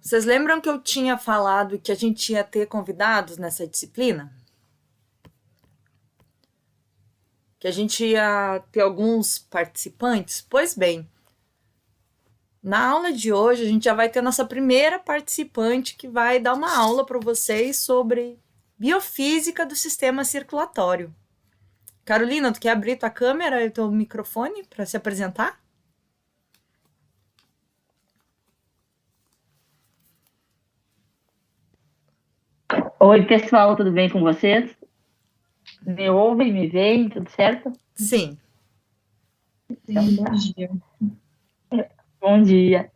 Vocês lembram que eu tinha falado que a gente ia ter convidados nessa disciplina? Que a gente ia ter alguns participantes? Pois bem, na aula de hoje a gente já vai ter nossa primeira participante que vai dar uma aula para vocês sobre biofísica do sistema circulatório. Carolina, tu quer abrir tua câmera e teu microfone para se apresentar? Oi, pessoal, tudo bem com vocês? Me ouvem, me veem, tudo certo? Sim. Então, bom dia. Bom dia.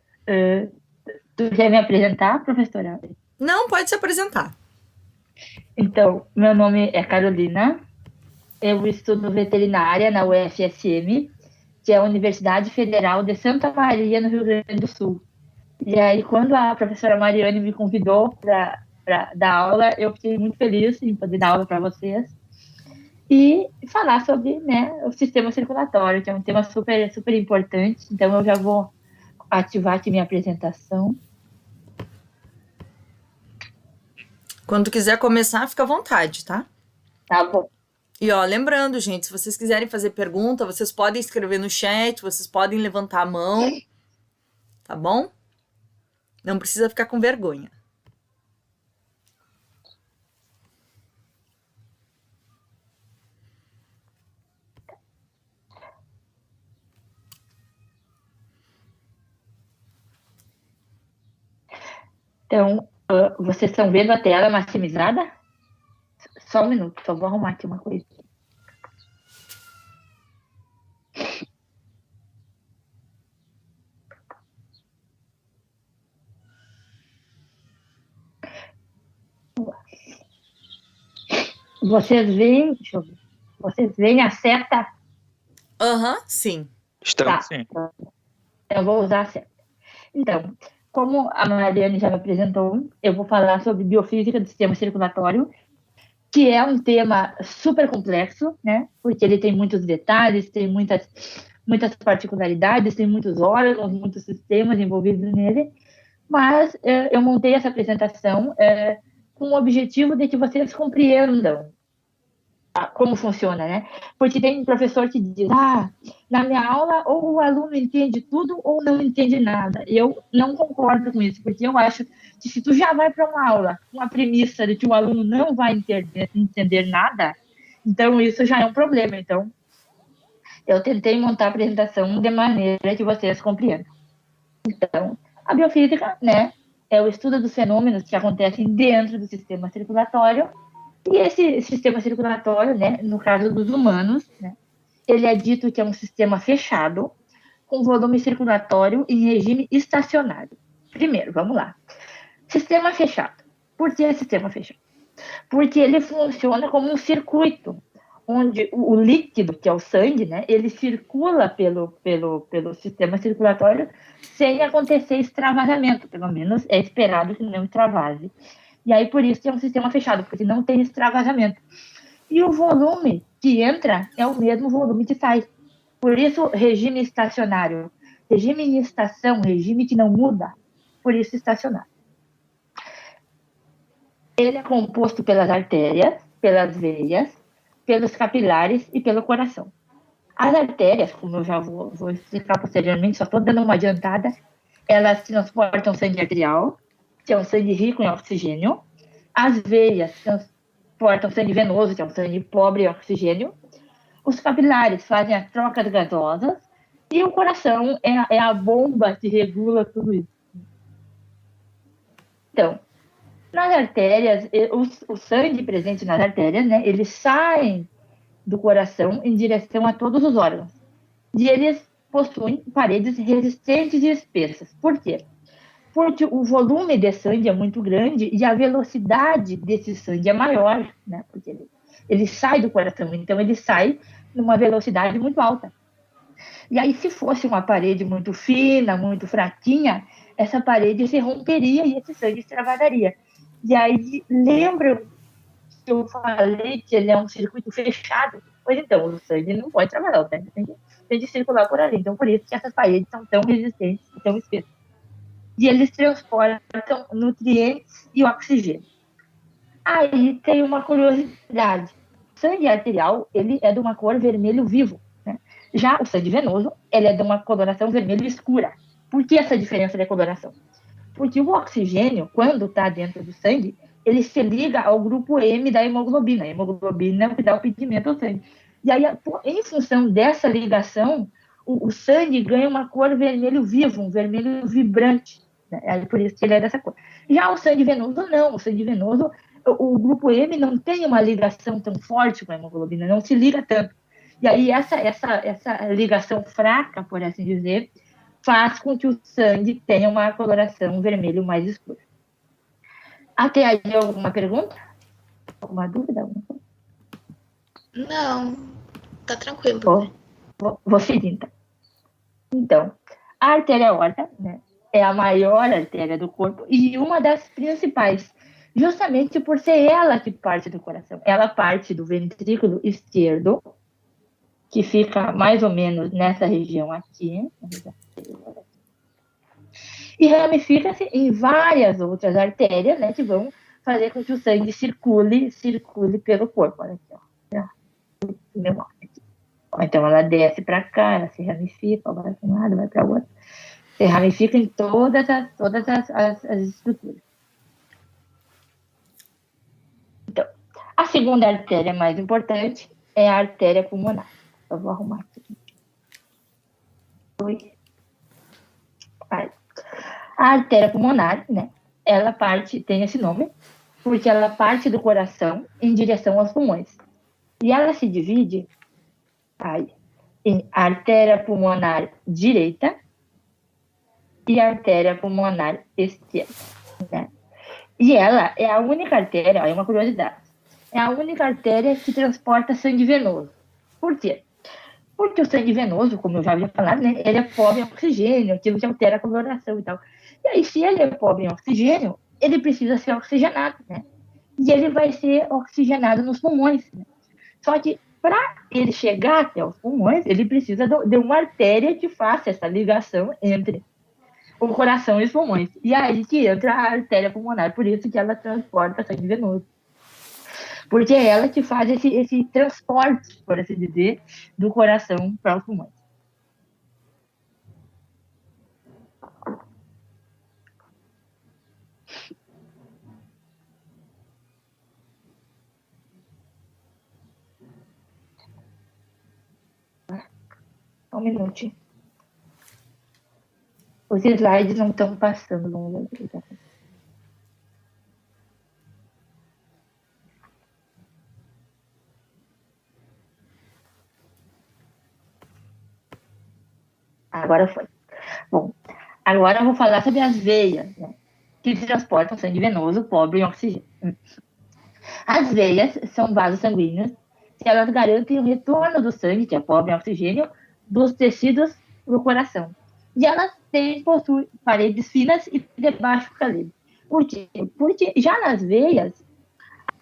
Tu quer me apresentar, professora? Não, pode se apresentar. Então, meu nome é Carolina, eu estudo veterinária na UFSM, que é a Universidade Federal de Santa Maria, no Rio Grande do Sul. E aí, quando a professora Mariane me convidou para dar aula, eu fiquei muito feliz em poder dar aula para vocês e falar sobre, né, o sistema circulatório, que é um tema super, super importante. Então, eu já vou ativar aqui minha apresentação. Quando quiser começar, fica à vontade, tá? Tá bom. E ó, lembrando, gente, se vocês quiserem fazer pergunta, vocês podem escrever no chat, vocês podem levantar a mão, tá bom? Não precisa ficar com vergonha. Então, vocês estão vendo a tela maximizada? Só um minuto, só vou arrumar aqui uma coisa. Vocês veem, deixa eu ver, vocês veem a seta? Aham, sim. Estamos, sim. Eu vou usar a seta. Então, como a Mariane já me apresentou, eu vou falar sobre biofísica do sistema circulatório, que é um tema super complexo, né? Porque ele tem muitos detalhes, tem muitas particularidades, tem muitos órgãos, muitos sistemas envolvidos nele. Mas eu montei essa apresentação com o objetivo de que vocês compreendam como funciona, né? Porque tem professor que diz, na minha aula ou o aluno entende tudo ou não entende nada. Eu não concordo com isso, porque eu acho que se tu já vai para uma aula com a premissa de que o aluno não vai entender nada, então isso já é um problema. Então, eu tentei montar a apresentação de maneira que vocês compreendam. Então, a biofísica, né, é o estudo dos fenômenos que acontecem dentro do sistema circulatório. E esse sistema circulatório, né, no caso dos humanos, né, ele é dito que é um sistema fechado, com volume circulatório em regime estacionário. Primeiro, vamos lá. Sistema fechado. Por que sistema fechado? Porque ele funciona como um circuito, onde o líquido, que é o sangue, né, ele circula pelo sistema circulatório sem acontecer extravasamento, pelo menos é esperado que não extravase. E aí, por isso que é um sistema fechado, porque não tem extravasamento. E o volume que entra é o mesmo volume que sai. Por isso, regime estacionário. Regime em estação, regime que não muda. Por isso, estacionário. Ele é composto pelas artérias, pelas veias, pelos capilares e pelo coração. As artérias, como eu já vou explicar posteriormente, só estou dando uma adiantada, elas transportam sangue arterial, que é um sangue rico em oxigênio. As veias transportam sangue venoso, que é um sangue pobre em oxigênio. Os capilares fazem as trocas gasosas. E o coração é a bomba que regula tudo isso. Então, nas artérias, o sangue presente nas artérias, né, eles saem do coração em direção a todos os órgãos. E eles possuem paredes resistentes e espessas. Por quê? Porque o volume de sangue é muito grande e a velocidade desse sangue é maior, né? Porque ele sai do coração, então ele sai numa velocidade muito alta. E aí, se fosse uma parede muito fina, muito fraquinha, essa parede se romperia e esse sangue extravagaria. E aí, lembram que eu falei que ele é um circuito fechado? Pois então, o sangue não pode extravasar, o sangue tem que circular por ali. Então, por isso que essas paredes são tão resistentes e tão espessas. e eles transportam nutrientes e oxigênio. Aí tem uma curiosidade. O sangue arterial, ele é de uma cor vermelho vivo, né? Já o sangue venoso, ele é de uma coloração vermelho escura. Por que essa diferença de coloração? Porque o oxigênio, quando está dentro do sangue, ele se liga ao grupo M da hemoglobina. A hemoglobina é o que dá o pigmento ao sangue. E aí, em função dessa ligação, o sangue ganha uma cor vermelho vivo, um vermelho vibrante. Né? É por isso que ele é dessa cor. Já o sangue venoso, não. O sangue venoso, o grupo M não tem uma ligação tão forte com a hemoglobina, não se liga tanto. E aí, essa ligação fraca, por assim dizer, faz com que o sangue tenha uma coloração vermelho mais escura. Até aí, alguma pergunta? Alguma dúvida? Não, tá tranquilo. Vou seguir, então. Então, a artéria aorta, né, é a maior artéria do corpo e uma das principais, justamente por ser ela que parte do coração. Ela parte do ventrículo esquerdo, que fica mais ou menos nessa região aqui, e ramifica-se em várias outras artérias, né, que vão fazer com que o sangue circule pelo corpo. Olha aqui, ó. Então ela desce para cá, ela se ramifica, vai para um lado, vai para o outro. Se ramifica em todas as estruturas. Então, a segunda artéria mais importante é a artéria pulmonar. Eu vou arrumar aqui. Aí. A artéria pulmonar, né? Ela tem esse nome porque ela parte do coração em direção aos pulmões. E ela se divide em artéria pulmonar direita e artéria pulmonar esquerda. Né? E ela é a única artéria, é uma curiosidade, é a única artéria que transporta sangue venoso. Por quê? Porque o sangue venoso, como eu já havia falado, né, ele é pobre em oxigênio, aquilo que altera a coloração e tal. E aí, se ele é pobre em oxigênio, ele precisa ser oxigenado, né? E ele vai ser oxigenado nos pulmões. Né? Só que, para ele chegar até os pulmões, ele precisa de uma artéria que faça essa ligação entre o coração e os pulmões. E aí que entra a artéria pulmonar, por isso que ela transporta sangue venoso. Porque é ela que faz esse transporte, por assim dizer, do coração para os pulmões. Um minutinho. Os slides não estão passando. Vamos ver. Agora foi. Bom, agora eu vou falar sobre as veias, né, que transportam sangue venoso pobre em oxigênio. As veias são vasos sanguíneos que elas garantem o retorno do sangue, que é pobre em oxigênio, dos tecidos para o coração. E elas possuem paredes finas e de baixo calibre. Por quê? Porque já nas veias,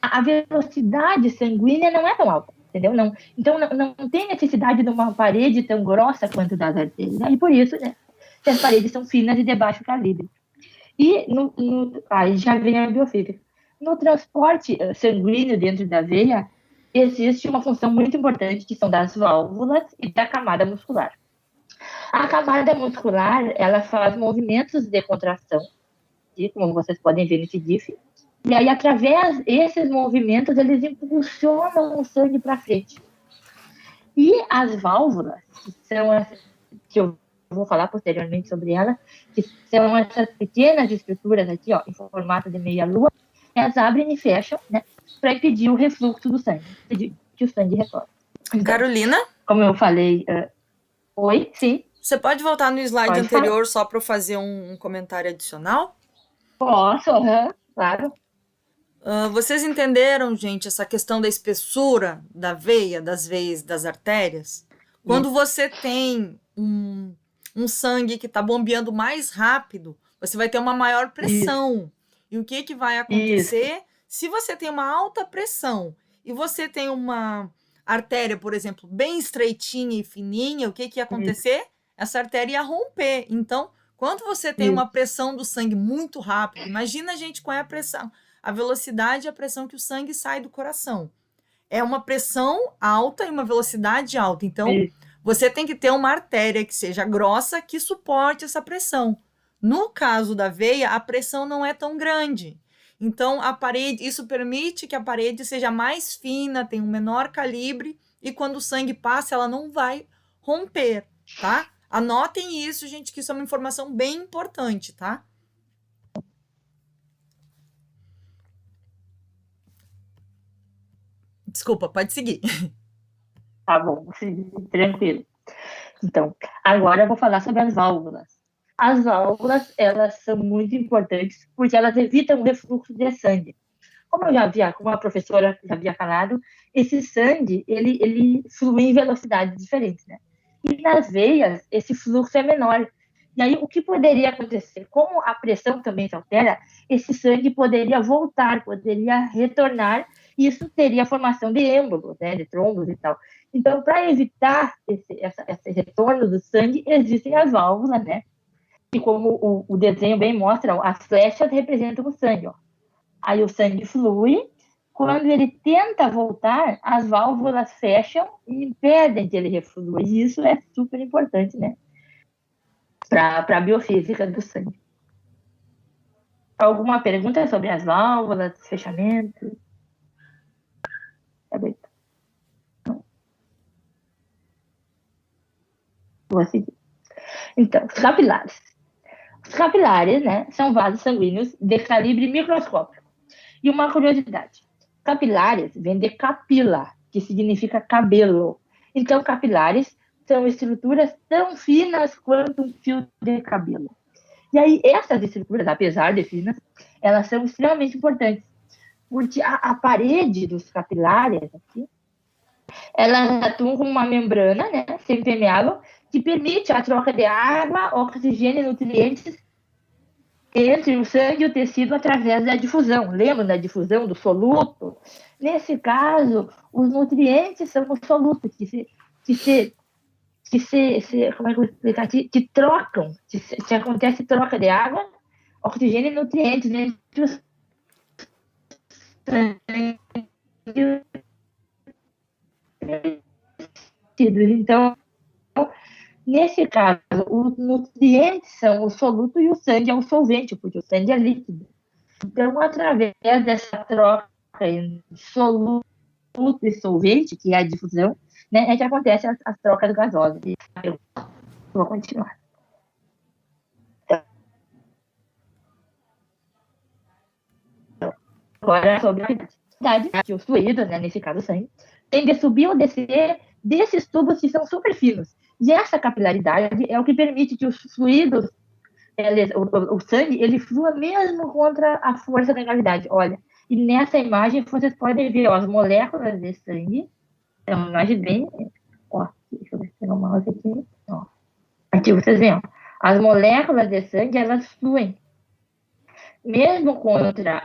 a velocidade sanguínea não é tão alta, entendeu? Não, então não tem necessidade de uma parede tão grossa quanto das artérias. E por isso, né, as paredes são finas e de baixo calibre. E aí já vem a biofísica. No transporte sanguíneo dentro da veia, existe uma função muito importante, que são das válvulas e da camada muscular. A camada muscular, ela faz movimentos de contração, como vocês podem ver nesse GIF, e aí, através desses movimentos, eles impulsionam o sangue para frente. E as válvulas, que são as que eu vou falar posteriormente sobre elas, que são essas pequenas estruturas aqui, ó, em formato de meia-lua, elas abrem e fecham, né, para impedir o refluxo do sangue, impedir que o sangue retorne. Então, Carolina? Como eu falei... Oi, sim? Você pode voltar no slide anterior só para eu fazer um comentário adicional? Posso, claro. Vocês entenderam, gente, essa questão da espessura da veia, das veias, das artérias? Quando você tem um sangue que está bombeando mais rápido, você vai ter uma maior pressão. E o que vai acontecer? Se você tem uma alta pressão e você tem uma artéria, por exemplo, bem estreitinha e fininha, o que ia acontecer? Essa artéria ia romper. Então, Quando você tem uma pressão do sangue muito rápida, imagina, gente, qual é a pressão, a velocidade e a pressão que o sangue sai do coração. É uma pressão alta e uma velocidade alta. Então, você tem que ter uma artéria que seja grossa que suporte essa pressão. No caso da veia, a pressão não é tão grande. Então, a parede, isso permite que a parede seja mais fina, tenha um menor calibre, e quando o sangue passa, ela não vai romper, tá? Anotem isso, gente, que isso é uma informação bem importante, tá? Desculpa, pode seguir. Tá bom, sim, tranquilo. Então, agora eu vou falar sobre as válvulas. As válvulas, elas são muito importantes porque elas evitam o refluxo de sangue. Como a professora já havia falado, esse sangue, ele flui em velocidades diferentes, né? E nas veias, esse fluxo é menor. E aí, o que poderia acontecer? Como a pressão também se altera, esse sangue poderia voltar, poderia retornar, e isso teria a formação de êmbolos, né, de trombos e tal. Então, para evitar esse retorno do sangue, existem as válvulas, né? E como o desenho bem mostra, ó, as flechas representam o sangue, ó. Aí o sangue flui, quando ele tenta voltar, as válvulas fecham e impedem que ele reflua. E isso é super importante, né? Para a biofísica do sangue. Alguma pergunta sobre as válvulas, fechamento? Vou seguir. Então, os capilares. Os capilares, né, são vasos sanguíneos de calibre microscópico. E uma curiosidade: capilares vem de capila, que significa cabelo. Então, capilares são estruturas tão finas quanto um fio de cabelo. E aí, essas estruturas, apesar de finas, elas são extremamente importantes, porque a parede dos capilares aqui, elas atuam como uma membrana, né, semipermeável, que permite a troca de água, oxigênio e nutrientes entre o sangue e o tecido através da difusão. Lembra da difusão do soluto? Nesse caso, os nutrientes são os solutos como é que eu vou explicar? Que trocam, que acontece troca de água, oxigênio e nutrientes entre os sangue e tecidos. Então, nesse caso, os nutrientes são o soluto e o sangue é o solvente, porque o sangue é líquido. Então, através dessa troca entre soluto e solvente, que é a difusão, né, é que acontece as trocas gasosas. Eu vou continuar. Agora, sobre a gravidade, que os fluidos, né, nesse caso o sangue, tem de subir ou descer desses tubos que são super finos. E essa capilaridade é o que permite que os fluidos, o sangue, ele flua mesmo contra a força da gravidade. Olha, e nessa imagem vocês podem ver, ó, as moléculas de sangue. É uma imagem bem... Ó, deixa eu ver se eu não mouse aqui. Ó. Aqui vocês veem, ó, as moléculas de sangue, elas fluem. Mesmo contra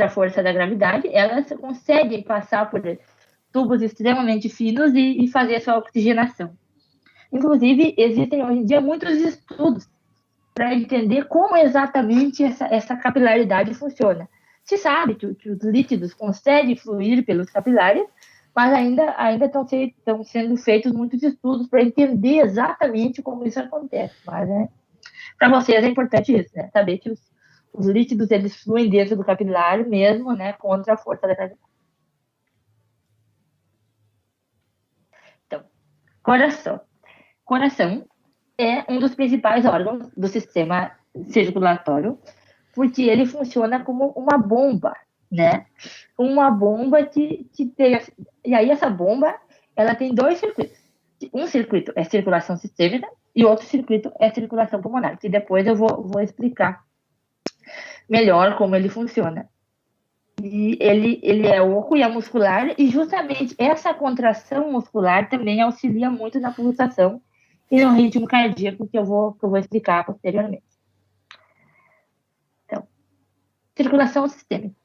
a força da gravidade, elas conseguem passar por tubos extremamente finos e fazer a sua oxigenação. Inclusive, existem hoje em dia muitos estudos para entender como exatamente essa capilaridade funciona. Se sabe que os líquidos conseguem fluir pelos capilares, mas ainda estão sendo feitos muitos estudos para entender exatamente como isso acontece. Mas, né, para vocês é importante isso, né? Saber que os líquidos eles fluem dentro do capilar mesmo, né, contra a força da gravidade. Então, coração. Coração é um dos principais órgãos do sistema circulatório, porque ele funciona como uma bomba, né? Uma bomba que tem... E aí essa bomba, ela tem dois circuitos. Um circuito é circulação sistêmica e outro circuito é circulação pulmonar, que depois eu vou explicar melhor como ele funciona. E ele é oco e é muscular, e justamente essa contração muscular também auxilia muito na pulsação e no ritmo cardíaco, que eu vou explicar posteriormente. Então, circulação sistêmica.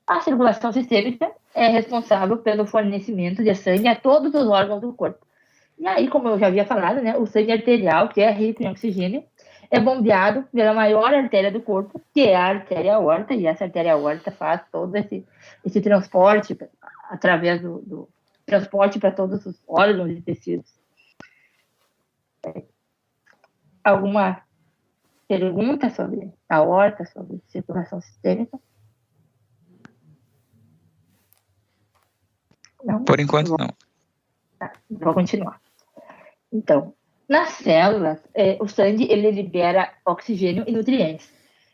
A circulação sistêmica é responsável pelo fornecimento de sangue a todos os órgãos do corpo. E aí, como eu já havia falado, né, o sangue arterial, que é rico em oxigênio, é bombeado pela maior artéria do corpo, que é a artéria aorta, e essa artéria aorta faz todo esse transporte através do transporte para todos os órgãos e tecidos. Alguma pergunta sobre a aorta, sobre circulação sistêmica? Não? Por enquanto, não. Vou continuar. Então, nas células, o sangue ele libera oxigênio e nutrientes.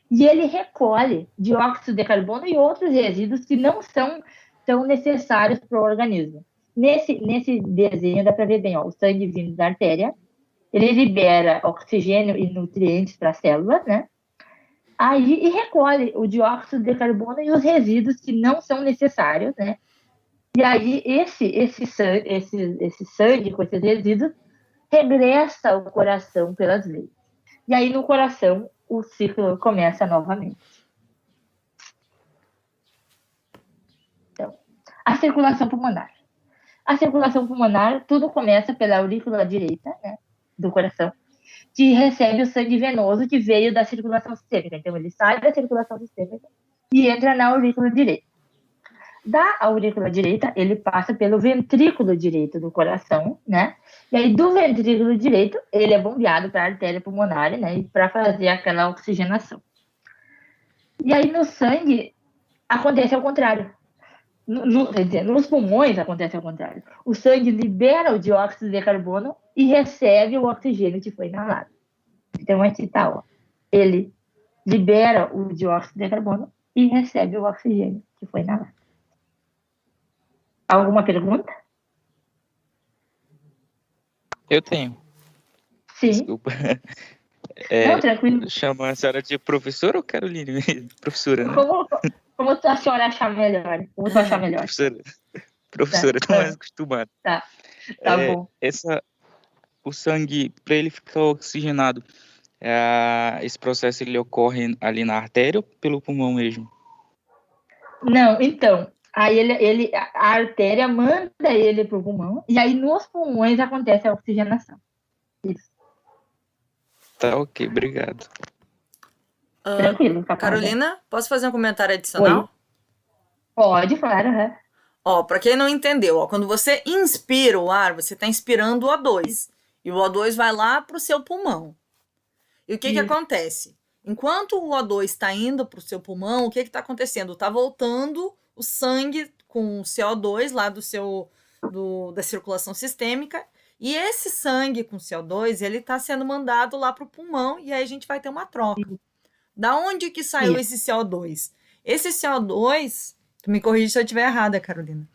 E ele recolhe dióxido de carbono e outros resíduos que não são tão necessários para o organismo. Nesse desenho dá para ver bem, ó, o sangue vindo da artéria, ele libera oxigênio e nutrientes para as células, né? Aí, e recolhe o dióxido de carbono e os resíduos que não são necessários, né? E aí, esse sangue com esses resíduos regressa ao coração pelas veias. E aí, no coração, o ciclo começa novamente. Então, a circulação pulmonar. A circulação pulmonar, tudo começa pela aurícula direita, né, do coração, que recebe o sangue venoso que veio da circulação sistêmica. Então, ele sai da circulação sistêmica e entra na aurícula direita. Da aurícula direita, ele passa pelo ventrículo direito do coração, né? E aí, do ventrículo direito, ele é bombeado para a artéria pulmonar, né? E para fazer aquela oxigenação. E aí, no sangue, acontece ao contrário. Quer dizer, nos pulmões acontece ao contrário. O sangue libera o dióxido de carbono e recebe o oxigênio que foi inalado. Então, aqui está, ó. Ele libera o dióxido de carbono e recebe o oxigênio que foi inalado. Alguma pergunta? Eu tenho. Sim. Desculpa. Não, tranquilo. Chama a senhora de professora ou Caroline? Professora, né? Como a senhora achar melhor? Como tu achar melhor? Professora, tô mais acostumado. Tá bom. O sangue, para ele ficar oxigenado, esse processo ele ocorre ali na artéria ou pelo pulmão mesmo? Não, então, aí a artéria manda ele para o pulmão, e aí nos pulmões acontece a oxigenação. Isso. Tá, ok, obrigado. Tranquilo, tá. Carolina, posso fazer um comentário adicional? Oi. Pode, claro. Uhum. Ó, para quem não entendeu, ó, quando você inspira o ar, você está inspirando o O2. E o O2 vai lá para o seu pulmão. E o que acontece? Enquanto o O2 está indo para o seu pulmão, o que está acontecendo? Está voltando o sangue com o CO2 lá da circulação sistêmica. E esse sangue com CO2, ele está sendo mandado lá para o pulmão e aí a gente vai ter uma troca. Da onde que saiu esse CO2? Esse CO2, tu me corrige se eu estiver errada, Carolina,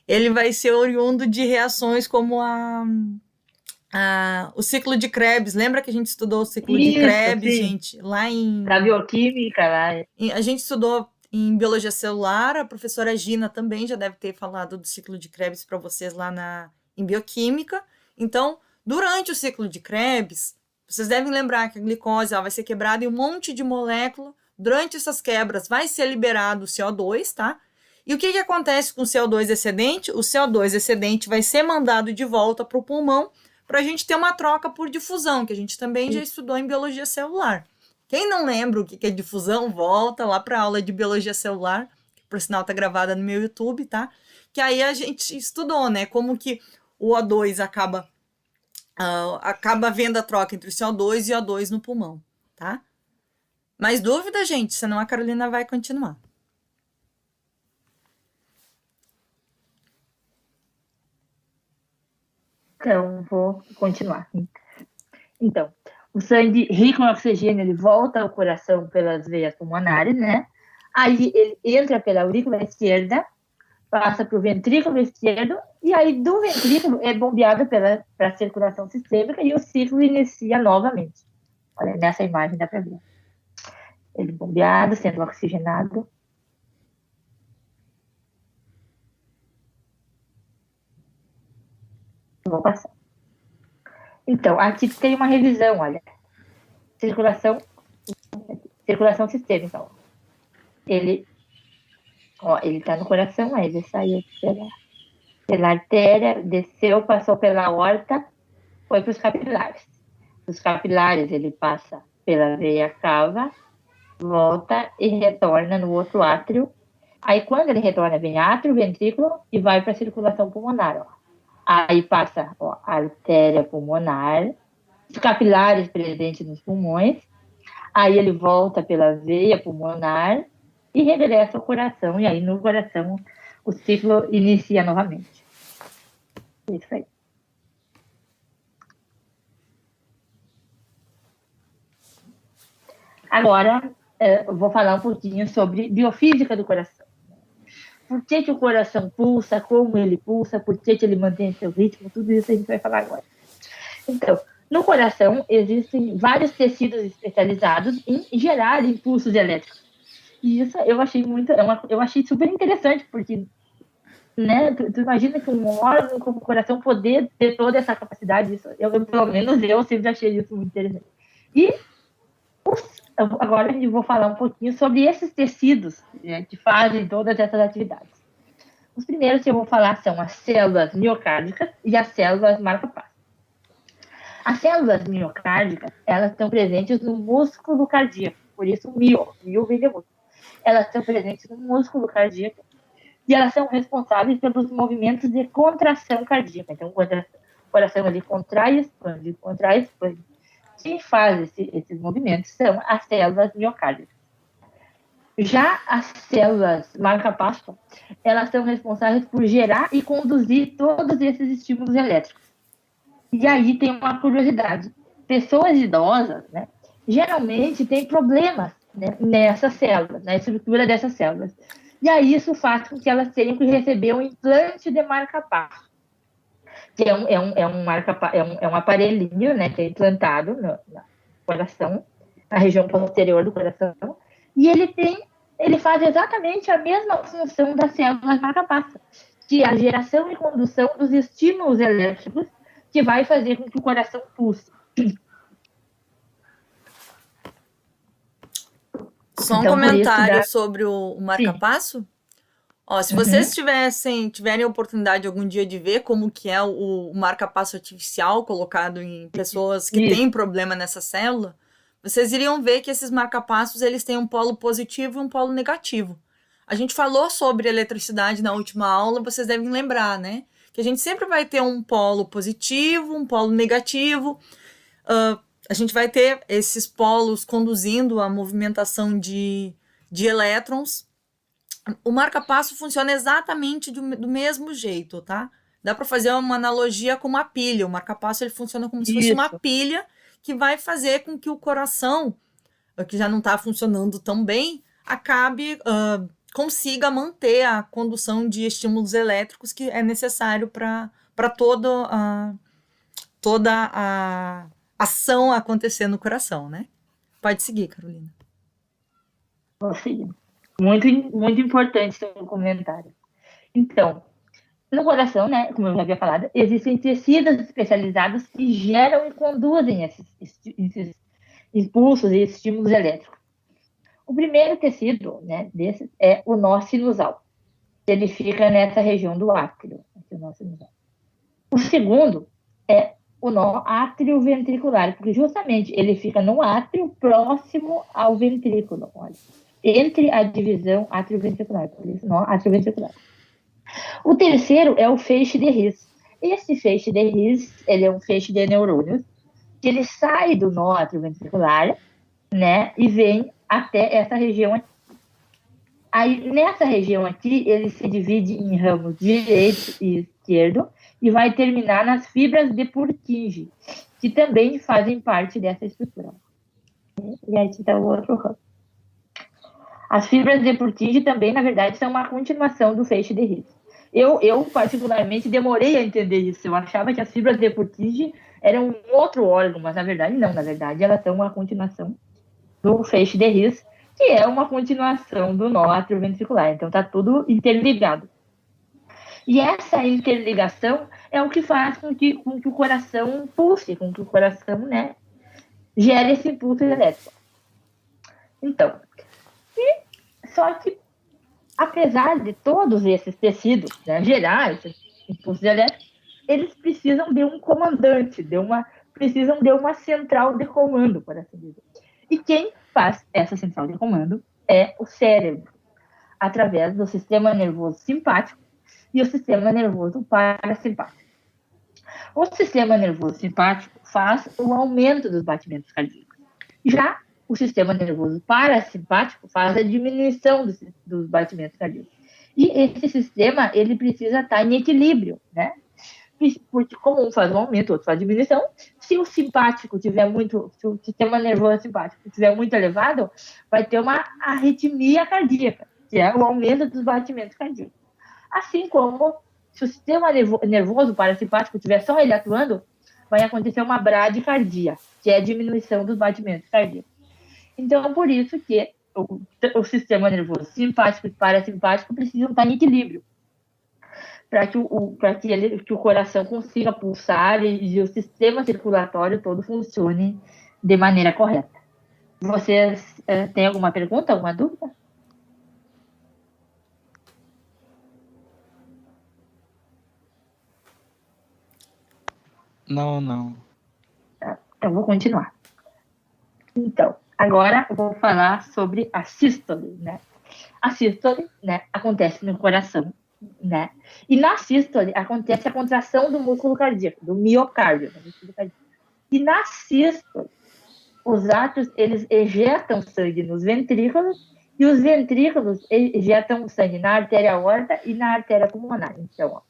ele vai ser oriundo de reações como o ciclo de Krebs. Lembra que a gente estudou o ciclo de Krebs, gente? Lá em... Da bioquímica, lá. A gente estudou em biologia celular, a professora Gina também já deve ter falado do ciclo de Krebs para vocês lá em bioquímica. Então, durante o ciclo de Krebs, vocês devem lembrar que a glicose vai ser quebrada em um monte de molécula. Durante essas quebras vai ser liberado o CO2, tá? E o que acontece com o CO2 excedente? O CO2 excedente vai ser mandado de volta para o pulmão para a gente ter uma troca por difusão, que a gente também já estudou em biologia celular. Quem não lembra o que é difusão, volta lá para a aula de biologia celular, que por sinal está gravada no meu YouTube, tá? Que aí a gente estudou, né? Como que o O2 acaba vendo a troca entre o CO2 e o O2 no pulmão, tá? Mais dúvida, gente? Senão a Carolina vai continuar. Então, vou continuar. Então, o sangue rico em oxigênio, ele volta ao coração pelas veias pulmonares, né? Aí ele entra pela aurícula esquerda, passa para o ventrículo esquerdo, e aí do ventrículo é bombeado para a circulação sistêmica e o ciclo inicia novamente. Olha, nessa imagem dá para ver. Ele bombeado, sendo oxigenado. Vou passar. Então, aqui tem uma revisão, olha. Circulação sistêmica. Ó. Ele está no coração, aí ele saiu pela artéria, desceu, passou pela aorta, foi para os capilares. Os capilares, ele passa pela veia cava, volta e retorna no outro átrio. Aí, quando ele retorna, vem átrio, ventrículo e vai para a circulação pulmonar. Ó. Aí passa a artéria pulmonar, os capilares presentes nos pulmões. Aí ele volta pela veia pulmonar e regressa ao coração. E aí, no coração, o ciclo inicia novamente. Isso aí. Agora, eu vou falar um pouquinho sobre biofísica do coração. Por que o coração pulsa, como ele pulsa, por que ele mantém seu ritmo, tudo isso a gente vai falar agora. Então, no coração existem vários tecidos especializados em gerar impulsos elétricos. E isso eu achei super interessante, porque, né, tu imagina que um órgão como o coração poder ter toda essa capacidade, isso, pelo menos eu sempre achei isso muito interessante. E agora eu vou falar um pouquinho sobre esses tecidos, né, que fazem todas essas atividades. Os primeiros que eu vou falar são as células miocárdicas e as células marca-passo. As células miocárdicas, elas estão presentes no músculo cardíaco, por isso mio vem de músculo. Elas estão presentes no músculo cardíaco e elas são responsáveis pelos movimentos de contração cardíaca. Então, quando o coração ele contrai e expande. Quem faz esses movimentos são as células miocárdicas. Já as células marca-passo, elas são responsáveis por gerar e conduzir todos esses estímulos elétricos. E aí tem uma curiosidade. Pessoas idosas, né, geralmente têm problemas, né, nessas células, na estrutura dessas células. E aí isso faz com que elas tenham que receber um implante de marca-passo, que é um aparelhinho, né, que é implantado no coração, na região posterior do coração, e ele faz exatamente a mesma função das células marca-passo, que é a geração e condução dos estímulos elétricos que vai fazer com que o coração pulse. Só um comentário sobre o marca-passo. Ó, se vocês tiverem a oportunidade algum dia de ver como que é o marca-passo artificial colocado em pessoas que têm problema nessa célula, vocês iriam ver que esses marca-passos eles têm um polo positivo e um polo negativo. A gente falou sobre eletricidade na última aula, vocês devem lembrar, né? Que a gente sempre vai ter um polo positivo, um polo negativo. A gente vai ter esses polos conduzindo a movimentação de elétrons. O marca-passo funciona exatamente do mesmo jeito, tá? Dá para fazer uma analogia com uma pilha. O marca-passo ele funciona como se fosse uma pilha que vai fazer com que o coração, que já não está funcionando tão bem, consiga manter a condução de estímulos elétricos que é necessário para toda a ação acontecer no coração, né? Pode seguir, Carolina. Vou seguir. Muito, muito importante seu comentário. Então, no coração, né, como eu já havia falado, existem tecidos especializados que geram e conduzem esses impulsos e estímulos elétricos. O primeiro tecido, né, desses é o nó sinusal. Ele fica nessa região do átrio. O segundo é o nó átrio-ventricular, porque justamente ele fica no átrio próximo ao ventrículo, olha, entre a divisão átrio-ventricular, por isso nó átrio-ventricular. O terceiro é o feixe de His. Esse feixe de His, ele é um feixe de neurônios, que ele sai do nó átrio-ventricular, né, e vem até essa região aqui. Aí, nessa região aqui, ele se divide em ramos direito e esquerdo e vai terminar nas fibras de Purkinje, que também fazem parte dessa estrutura. E aí está o outro ramo. As fibras de Purkinje também, na verdade, são uma continuação do feixe de His. Eu, particularmente, demorei a entender isso. Eu achava que as fibras de Purkinje eram um outro órgão, mas, na verdade, não. Na verdade, elas são uma continuação do feixe de His, que é uma continuação do nó átrio-ventricular. Então, está tudo interligado. E essa interligação é o que faz com que o coração pulse, com que o coração, né, gere esse impulso elétrico. Então, só que, apesar de todos esses tecidos, né, gerar esses impulsos elétricos, eles precisam de um comandante, precisam de uma central de comando, por assim dizer. E quem faz essa central de comando é o cérebro, através do sistema nervoso simpático e o sistema nervoso parasimpático. O sistema nervoso simpático faz o aumento dos batimentos cardíacos. Já o sistema nervoso parasimpático faz a diminuição dos batimentos cardíacos. E esse sistema, ele precisa estar em equilíbrio, né? Porque como um faz um aumento, o outro faz diminuição, se o simpático tiver muito, se o sistema nervoso simpático tiver muito elevado, vai ter uma arritmia cardíaca, que é o aumento dos batimentos cardíacos. Assim como se o sistema nervoso parasimpático tiver só ele atuando, vai acontecer uma bradicardia, que é a diminuição dos batimentos cardíacos. Então, por isso que o sistema nervoso simpático e parasimpático precisam estar em equilíbrio, para que o coração consiga pulsar e o sistema circulatório todo funcione de maneira correta. Vocês têm alguma pergunta, alguma dúvida? Não. Então, vou continuar. Então, agora eu vou falar sobre a sístole, né? A sístole, né, acontece no coração, né? E na sístole acontece a contração do músculo cardíaco, do miocárdio, do músculo cardíaco. E na sístole, os átrios, eles ejetam sangue nos ventrículos e os ventrículos ejetam sangue na artéria aorta e na artéria pulmonar. Então, ó,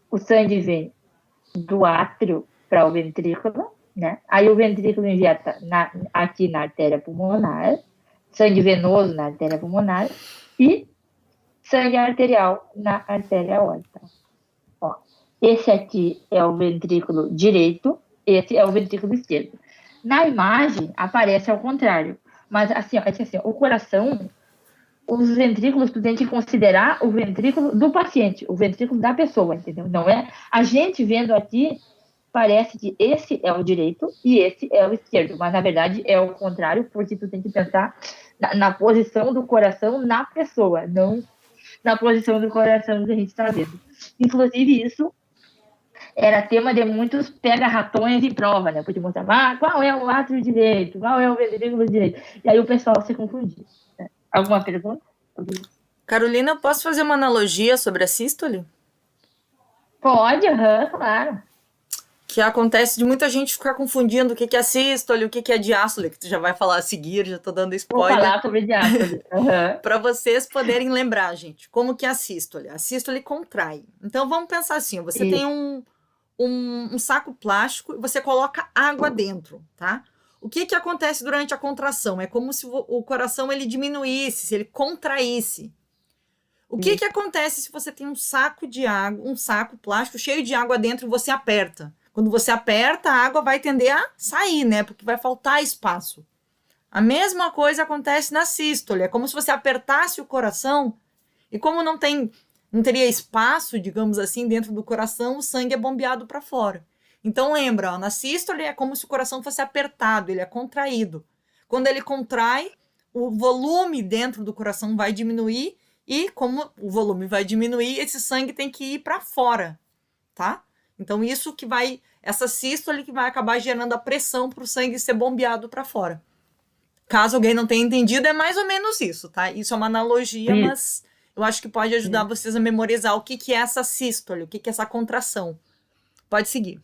o sangue vem do átrio para o ventrículo, né? Aí o ventrículo injeta aqui na artéria pulmonar, sangue venoso na artéria pulmonar e sangue arterial na artéria aorta. Ó, esse aqui é o ventrículo direito, esse é o ventrículo esquerdo. Na imagem aparece ao contrário, mas assim, ó, o coração, os ventrículos, tu tem que considerar o ventrículo do paciente, o ventrículo da pessoa, entendeu? Não é a gente vendo aqui, parece que esse é o direito e esse é o esquerdo, mas na verdade é o contrário, porque tu tem que pensar na posição do coração na pessoa, não na posição do coração que a gente está vendo. Inclusive, isso era tema de muitos pega-ratões em prova, né? Porque mostrava, qual é o átrio direito, qual é o ventrículo direito. E aí o pessoal se confundia. Né? Alguma pergunta? Carolina, posso fazer uma analogia sobre a sístole? Pode, claro. Que acontece de muita gente ficar confundindo o que é sístole, o que é diástole, que tu já vai falar a seguir, já tô dando spoiler. Vou falar sobre diástole. Para vocês poderem lembrar, gente, como que é a sístole. A sístole contrai. Então, vamos pensar assim, você tem um saco plástico e você coloca água dentro, tá? O que acontece durante a contração? É como se o coração ele diminuísse, se ele contraísse. O que acontece se você tem um saco de água, um saco plástico cheio de água dentro e você aperta? Quando você aperta, a água vai tender a sair, né? Porque vai faltar espaço. A mesma coisa acontece na sístole. É como se você apertasse o coração e como não teria espaço, digamos assim, dentro do coração, o sangue é bombeado para fora. Então lembra, ó, na sístole é como se o coração fosse apertado, ele é contraído. Quando ele contrai, o volume dentro do coração vai diminuir e como o volume vai diminuir, esse sangue tem que ir para fora, tá? Então isso que essa sístole que vai acabar gerando a pressão para o sangue ser bombeado para fora. Caso alguém não tenha entendido, é mais ou menos isso, tá? Isso é uma analogia, mas eu acho que pode ajudar vocês a memorizar o que é essa sístole, o que é essa contração. Pode seguir.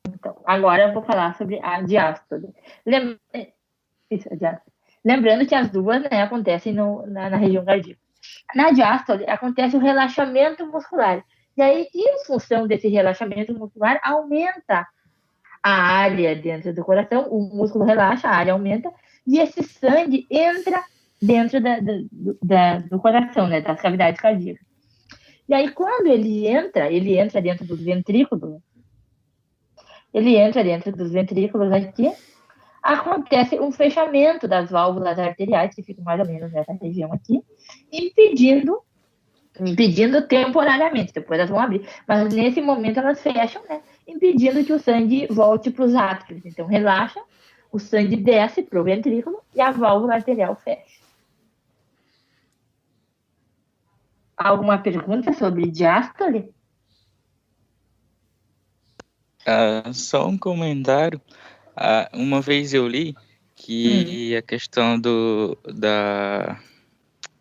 Então, agora eu vou falar sobre a diástole. Lembrando que as duas, né, acontecem na região cardíaca. Na diástole acontece o relaxamento muscular. E aí, em função desse relaxamento muscular, aumenta a área dentro do coração, o músculo relaxa, a área aumenta, e esse sangue entra dentro do coração, né, das cavidades cardíacas. E aí, quando ele entra dentro dos ventrículos, aqui, acontece um fechamento das válvulas arteriais, que ficam mais ou menos nessa região aqui, impedindo temporariamente, depois elas vão abrir, mas nesse momento elas fecham, né, impedindo que o sangue volte para os átrios. Então relaxa, o sangue desce para o ventrículo e a válvula arterial fecha. Alguma pergunta sobre diástole? Só um comentário. Uma vez eu li que a questão da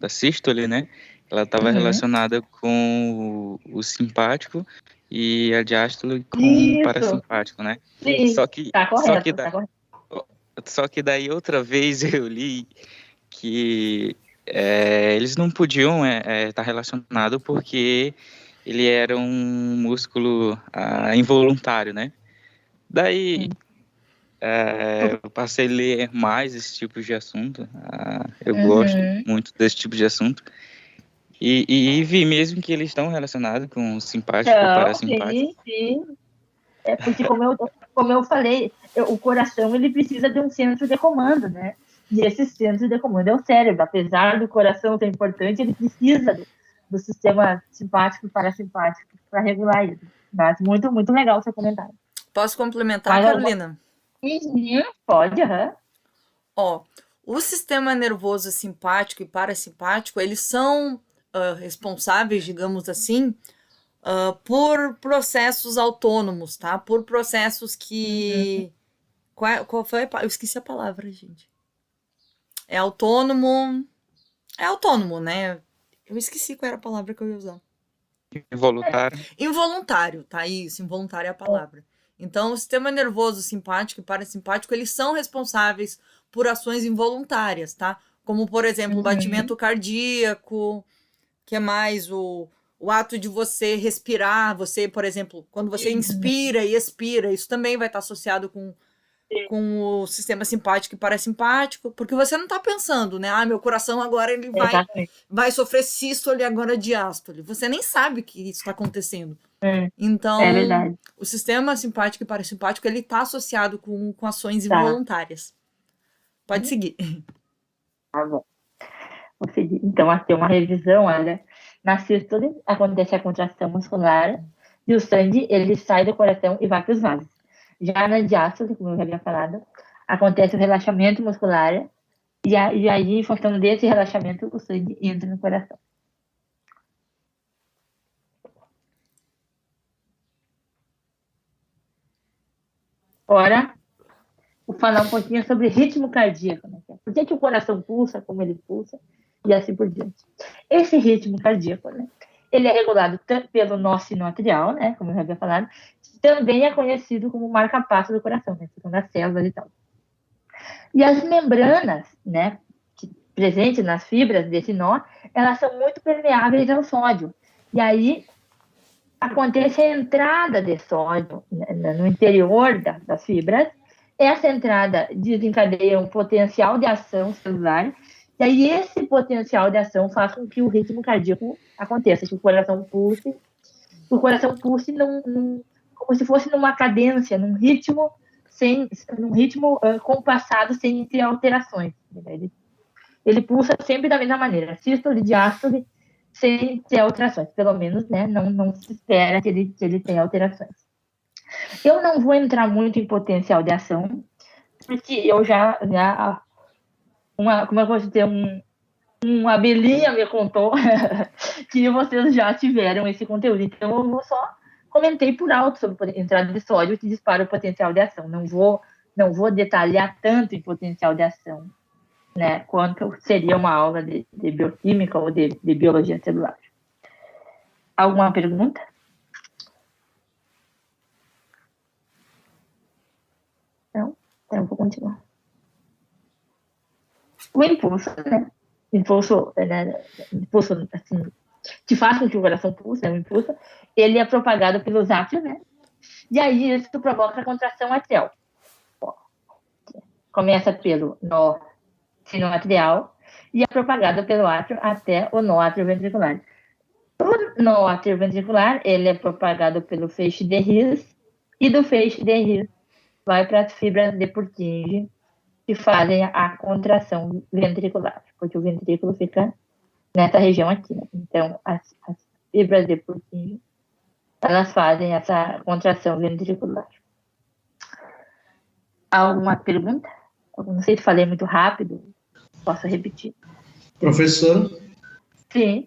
sístole, né? Ela estava relacionada com o simpático e a diástole com o Isso, parasimpático, né? sim, Só que, tá só correto, que, tá correto. só que daí outra vez eu li que eles não podiam estar relacionados porque ele era um músculo involuntário, né? Daí eu passei a ler mais esse tipo de assunto. Eu gosto muito desse tipo de assunto. E vi mesmo que eles estão relacionados com o simpático ou Então, parasimpático. sim. É porque, como eu falei, o coração ele precisa de um centro de comando, né? E esse centro de comando é o cérebro. Apesar do coração ser importante, ele precisa do sistema simpático e parasimpático para regular ele. Mas muito, muito legal o seu comentário. Posso complementar, Carolina? Pode, Ó, o sistema nervoso simpático e parasimpático, eles são responsáveis, digamos assim, por processos autônomos, tá? Por processos que... Qual foi? Eu esqueci a palavra, gente. É autônomo, né? Eu esqueci qual era a palavra que eu ia usar. Involuntário. Involuntário, tá? Isso, involuntário é a palavra. Então, o sistema nervoso simpático e parasimpático, eles são responsáveis por ações involuntárias, tá? Como, por exemplo, o batimento cardíaco, que é mais o ato de você respirar, você, por exemplo, quando você inspira e expira, isso também vai estar associado com o sistema simpático e parasimpático, porque você não está pensando, né? Meu coração agora ele vai sofrer sístole agora diástole. Você nem sabe que isso está acontecendo. Então, o sistema simpático e parasimpático ele está associado com ações involuntárias. Pode seguir. Tá bom. Vou seguir. Então, aqui uma revisão, olha. Na sístole acontece a contração muscular e o sangue ele sai do coração e vai para os vasos. Já na diástole, como eu já havia falado, acontece o relaxamento muscular e aí, em função desse relaxamento, o sangue entra no coração. Agora, vou falar um pouquinho sobre ritmo cardíaco. Né? Por que o coração pulsa, como ele pulsa, e assim por diante. Esse ritmo cardíaco, né? Ele é regulado tanto pelo nó sinoatrial, né? Como eu já havia falado, também é conhecido como marca-passo do coração, né? Ficam nas células e tal. E as membranas, né? Presentes nas fibras desse nó, elas são muito permeáveis ao sódio. E aí acontece a entrada de sódio no interior das fibras. Essa entrada desencadeia um potencial de ação celular. E aí esse potencial de ação faz com que o ritmo cardíaco aconteça, que o coração pulse como se fosse numa cadência, num ritmo compassado sem ter alterações. Ele pulsa sempre da mesma maneira, sístole, diástole, sem ter alterações, pelo menos, né? Não se espera que ele tenha alterações. Eu não vou entrar muito em potencial de ação, porque eu como eu posso dizer, uma abelhinha me contou que vocês já tiveram esse conteúdo. Então, eu só comentei por alto sobre a entrada de sódio que dispara o potencial de ação. Não vou detalhar tanto em potencial de ação, né, quanto seria uma aula de bioquímica ou de biologia celular. Alguma pergunta? Não? Então, eu vou continuar. O impulso, né? Impulso assim, que faz com que o coração pulse, né? O impulso, ele é propagado pelos átrios, né? E aí isso provoca a contração atrial. Começa pelo nó sinoatrial e é propagado pelo átrio até o nó atrioventricular. O nó atrioventricular, ele é propagado pelo feixe de His e do feixe de His vai para as fibras de Purkinje que fazem a contração ventricular, porque o ventrículo fica nessa região aqui, né? Então, as fibras de Purkinje, elas fazem essa contração ventricular. Alguma pergunta? Não sei se falei muito rápido, posso repetir. Professor? Sim.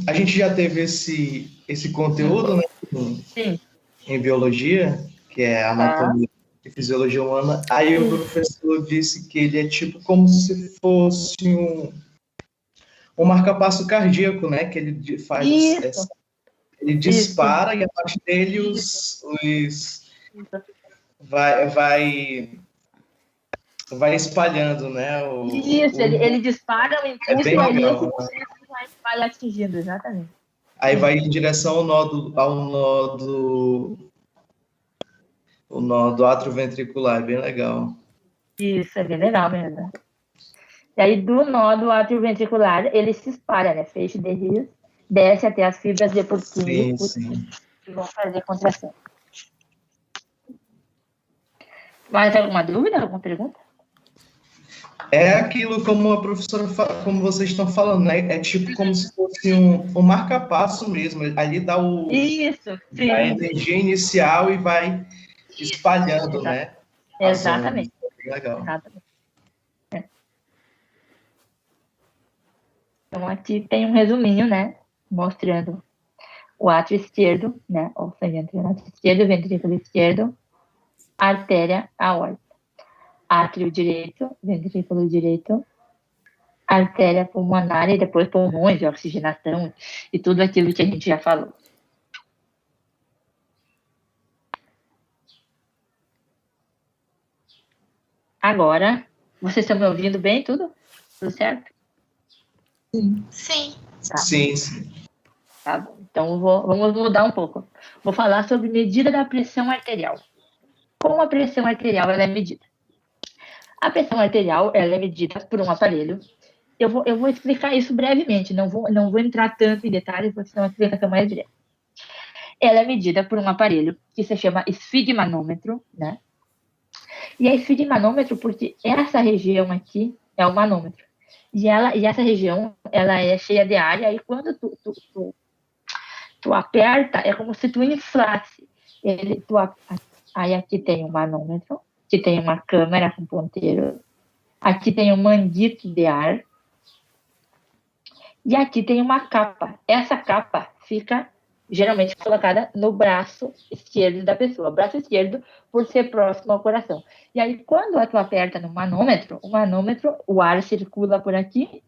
A gente já teve esse conteúdo, né, Sim. em biologia, que é anatomia e fisiologia humana. Aí o professor disse que ele é tipo como se fosse um marca-passo cardíaco, né? Que ele faz Isso. ele dispara e a partir dele os vai espalhando, né? Isso, ele dispara o impulso bem e aí legal, esse impulso vai atingindo, exatamente. Aí vai em direção o nó do átrio ventricular, bem legal. Isso, é bem legal mesmo. E aí, do nó do átrio ventricular, ele se espalha, né? Feixe de His, desce até as fibras de Purkinje, que vão fazer contração. Mais alguma dúvida, alguma pergunta? É aquilo como a professora, como vocês estão falando, né? É tipo como se fosse um marca-passo mesmo. Ali dá a energia inicial e vai espalhando, né? Exatamente. Legal. Exatamente. Então, aqui tem um resuminho, né? Mostrando o átrio esquerdo, né? Ou seja, entre o átrio esquerdo e o ventrículo esquerdo, artéria aórtica. Átrio direito, ventrículo direito, artéria pulmonar e depois pulmões, de oxigenação e tudo aquilo que a gente já falou. Agora, vocês estão me ouvindo bem, tudo? Tudo certo? Sim. Tá. Sim. Tá bom. Então, vamos mudar um pouco. Vou falar sobre medida da pressão arterial. Como a pressão arterial ela é medida? A pressão arterial ela é medida por um aparelho. Eu vou explicar isso brevemente, não vou entrar tanto em detalhes, porque senão a explicação é mais breve. Ela é medida por um aparelho que se chama esfigmanômetro, né? E é esfigmanômetro porque essa região aqui é o manômetro. E essa região, ela é cheia de ar, e aí quando tu aperta, é como se tu inflasse. Aí aqui tem um manômetro, aqui tem uma câmera com ponteiro, aqui tem um mandito de ar, e aqui tem uma capa. Essa capa fica geralmente colocada no braço esquerdo da pessoa. Braço esquerdo por ser próximo ao coração. E aí, quando tu aperta no manômetro, o ar circula por aqui,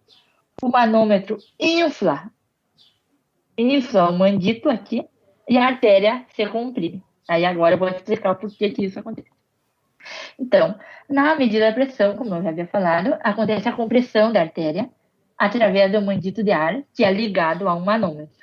o manômetro infla o mandito aqui e a artéria se comprime. Aí agora eu vou explicar por que isso acontece. Então, na medida da pressão, como eu já havia falado, acontece a compressão da artéria através do mandito de ar, que é ligado a um manômetro.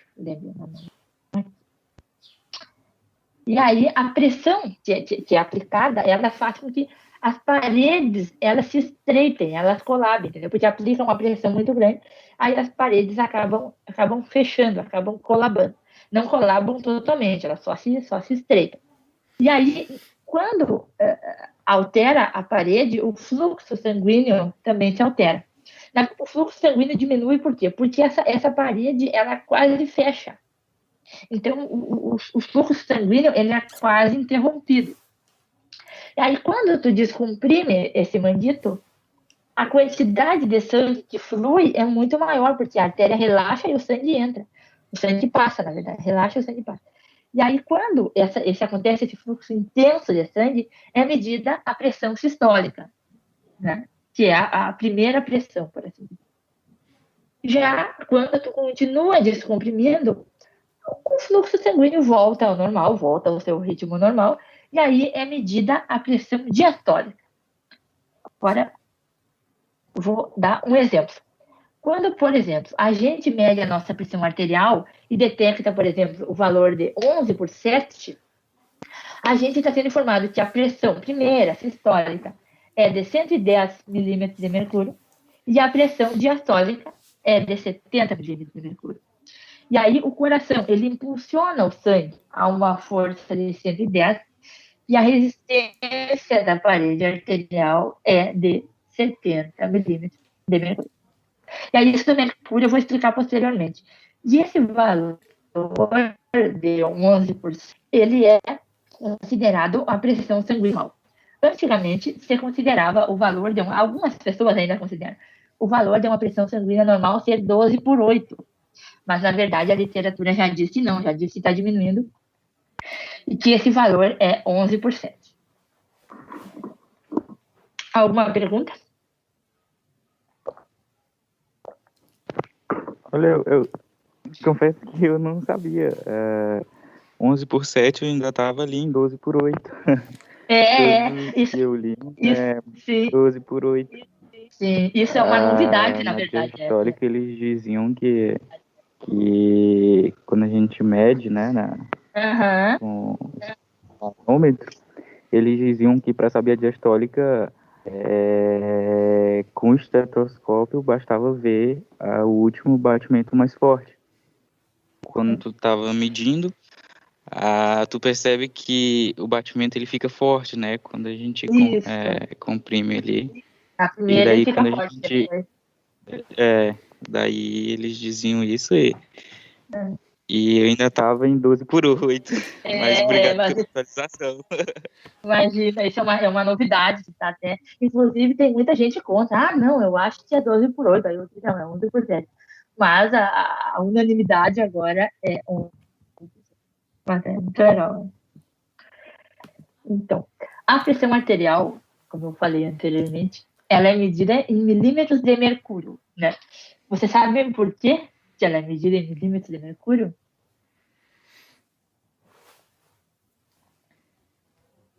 E aí, a pressão que é aplicada, ela faz com que as paredes, elas se estreitem, elas colabem, entendeu? Porque aplicam uma pressão muito grande, aí as paredes acabam fechando, acabam colabando. Não colabam totalmente, elas só se estreitam. E aí, quando altera a parede, o fluxo sanguíneo também se altera. O fluxo sanguíneo diminui por quê? Porque essa parede, ela quase fecha. Então, o fluxo sanguíneo, ele é quase interrompido. E aí, quando tu descomprime esse mandito, a quantidade de sangue que flui é muito maior, porque a artéria relaxa e o sangue entra. O sangue passa, na verdade, relaxa e o sangue passa. E aí, quando acontece esse fluxo intenso de sangue, é medida a pressão sistólica, né? Que é a primeira pressão, por assim dizer. Já quando tu continua descomprimindo, o fluxo sanguíneo volta ao normal, volta ao seu ritmo normal, e aí é medida a pressão diastólica. Agora, vou dar um exemplo. Quando, por exemplo, a gente mede a nossa pressão arterial e detecta, por exemplo, o valor de 11/7, a gente está sendo informado que a pressão primeira, sistólica, é de 110 milímetros de mercúrio e a pressão diastólica é de 70 milímetros de mercúrio. E aí o coração, ele impulsiona o sangue a uma força de 110 e a resistência da parede arterial é de 70 milímetros de mercúrio. E aí isso do mercúrio eu vou explicar posteriormente. E esse valor de 11%, ele é considerado a pressão sanguínea. Antigamente, se considerava o valor de algumas pessoas ainda consideram o valor de uma pressão sanguínea normal ser 12/8. Mas, na verdade, a literatura já disse que não, já disse que está diminuindo E que esse valor é 11%. Alguma pergunta? Olha, eu confesso que eu não sabia. 11 por 7 eu ainda estava ali em 12 por 8. Isso, que eu li sim, 12 por 8. Sim, isso é uma novidade, na Na verdade. diastólica eles diziam que quando a gente mede, né, com o manômetro, eles diziam que para saber a diastólica, com o estetoscópio bastava ver o último batimento mais forte. Quando tu tava medindo, tu percebe que o batimento ele fica forte, né? Quando a gente comprime ali. A primeira e daí ele fica quando forte. daí eles diziam isso e eu ainda estava em 12 por 8. Mas obrigado pela atualização. Imagina, isso é uma novidade. Tá até... Inclusive, tem muita gente contra. Não, eu acho que é 12 por 8. Aí eu digo, não, é 11 por 7. Mas a unanimidade agora é 11. Mas é muito legal. Então, a pressão arterial, como eu falei anteriormente, ela é medida em milímetros de mercúrio, né? Você sabe por que ela é medida em milímetros de mercúrio?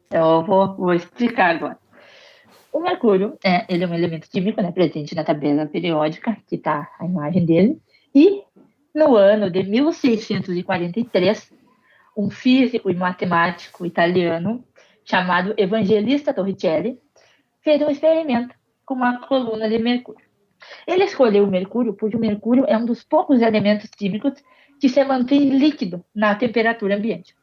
Então, eu vou explicar agora. O mercúrio, ele é um elemento químico, né, presente na tabela periódica, que está a imagem dele, e no ano de 1643, um físico e matemático italiano chamado Evangelista Torricelli fez um experimento com uma coluna de mercúrio. Ele escolheu o mercúrio porque o mercúrio é um dos poucos elementos químicos que se mantém líquido na temperatura ambiente.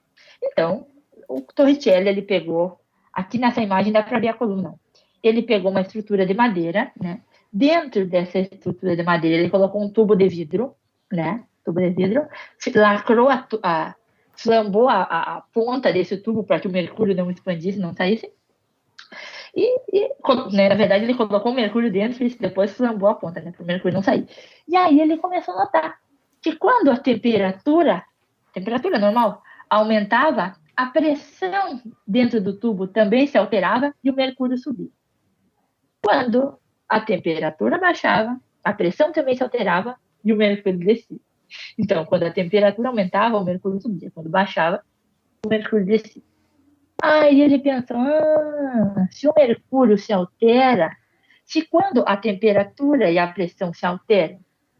Então, o Torricelli, ele pegou, aqui nessa imagem dá para ver a coluna, ele pegou uma estrutura de madeira, né? Dentro dessa estrutura de madeira, ele colocou um tubo de vidro, né? Tubo de vidro, lacrou flambou a ponta desse tubo para que o mercúrio não expandisse, não saísse. Né, na verdade, ele colocou o mercúrio dentro e depois flambou a ponta, né, para o mercúrio não sair. E aí ele começou a notar que quando a temperatura normal, aumentava, a pressão dentro do tubo também se alterava e o mercúrio subia. Quando a temperatura baixava, a pressão também se alterava e o mercúrio descia. Então, quando a temperatura aumentava, o mercúrio subia. Quando baixava, o mercúrio descia. Aí ele pensou, se o mercúrio se altera, se quando a temperatura e a pressão se alteram,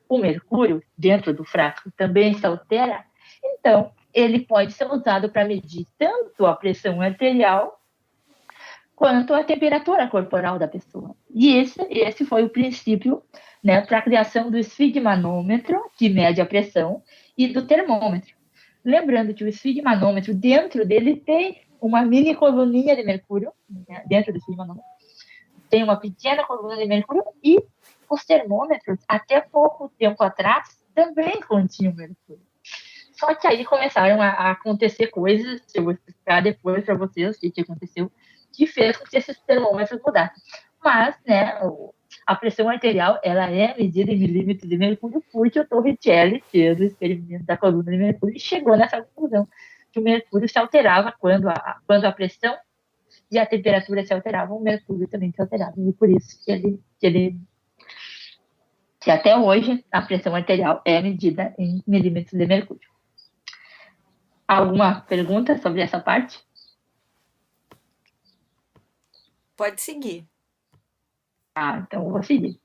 o mercúrio dentro do frasco também se altera, então ele pode ser usado para medir tanto a pressão arterial quanto a temperatura corporal da pessoa. E esse foi o princípio, né, para a criação do esfigmanômetro, que mede a pressão, e do termômetro. Lembrando que o esfigmanômetro, dentro dele, tem uma mini coluninha de mercúrio, né, dentro do esfigmanômetro. Tem uma pequena coluna de mercúrio e os termômetros, até pouco tempo atrás, também continham mercúrio. Só que aí começaram a acontecer coisas, eu vou explicar depois para vocês o que aconteceu, que fez com que esses termômetros mudassem. Mas, né, a pressão arterial, ela é medida em milímetros de mercúrio porque o Torricelli fez o experimento da coluna de mercúrio e chegou nessa conclusão, que o mercúrio se alterava quando a pressão e a temperatura se alteravam, o mercúrio também se alterava. E por isso que até hoje a pressão arterial é medida em milímetros de mercúrio. Alguma pergunta sobre essa parte? Pode seguir. Então eu vou seguir.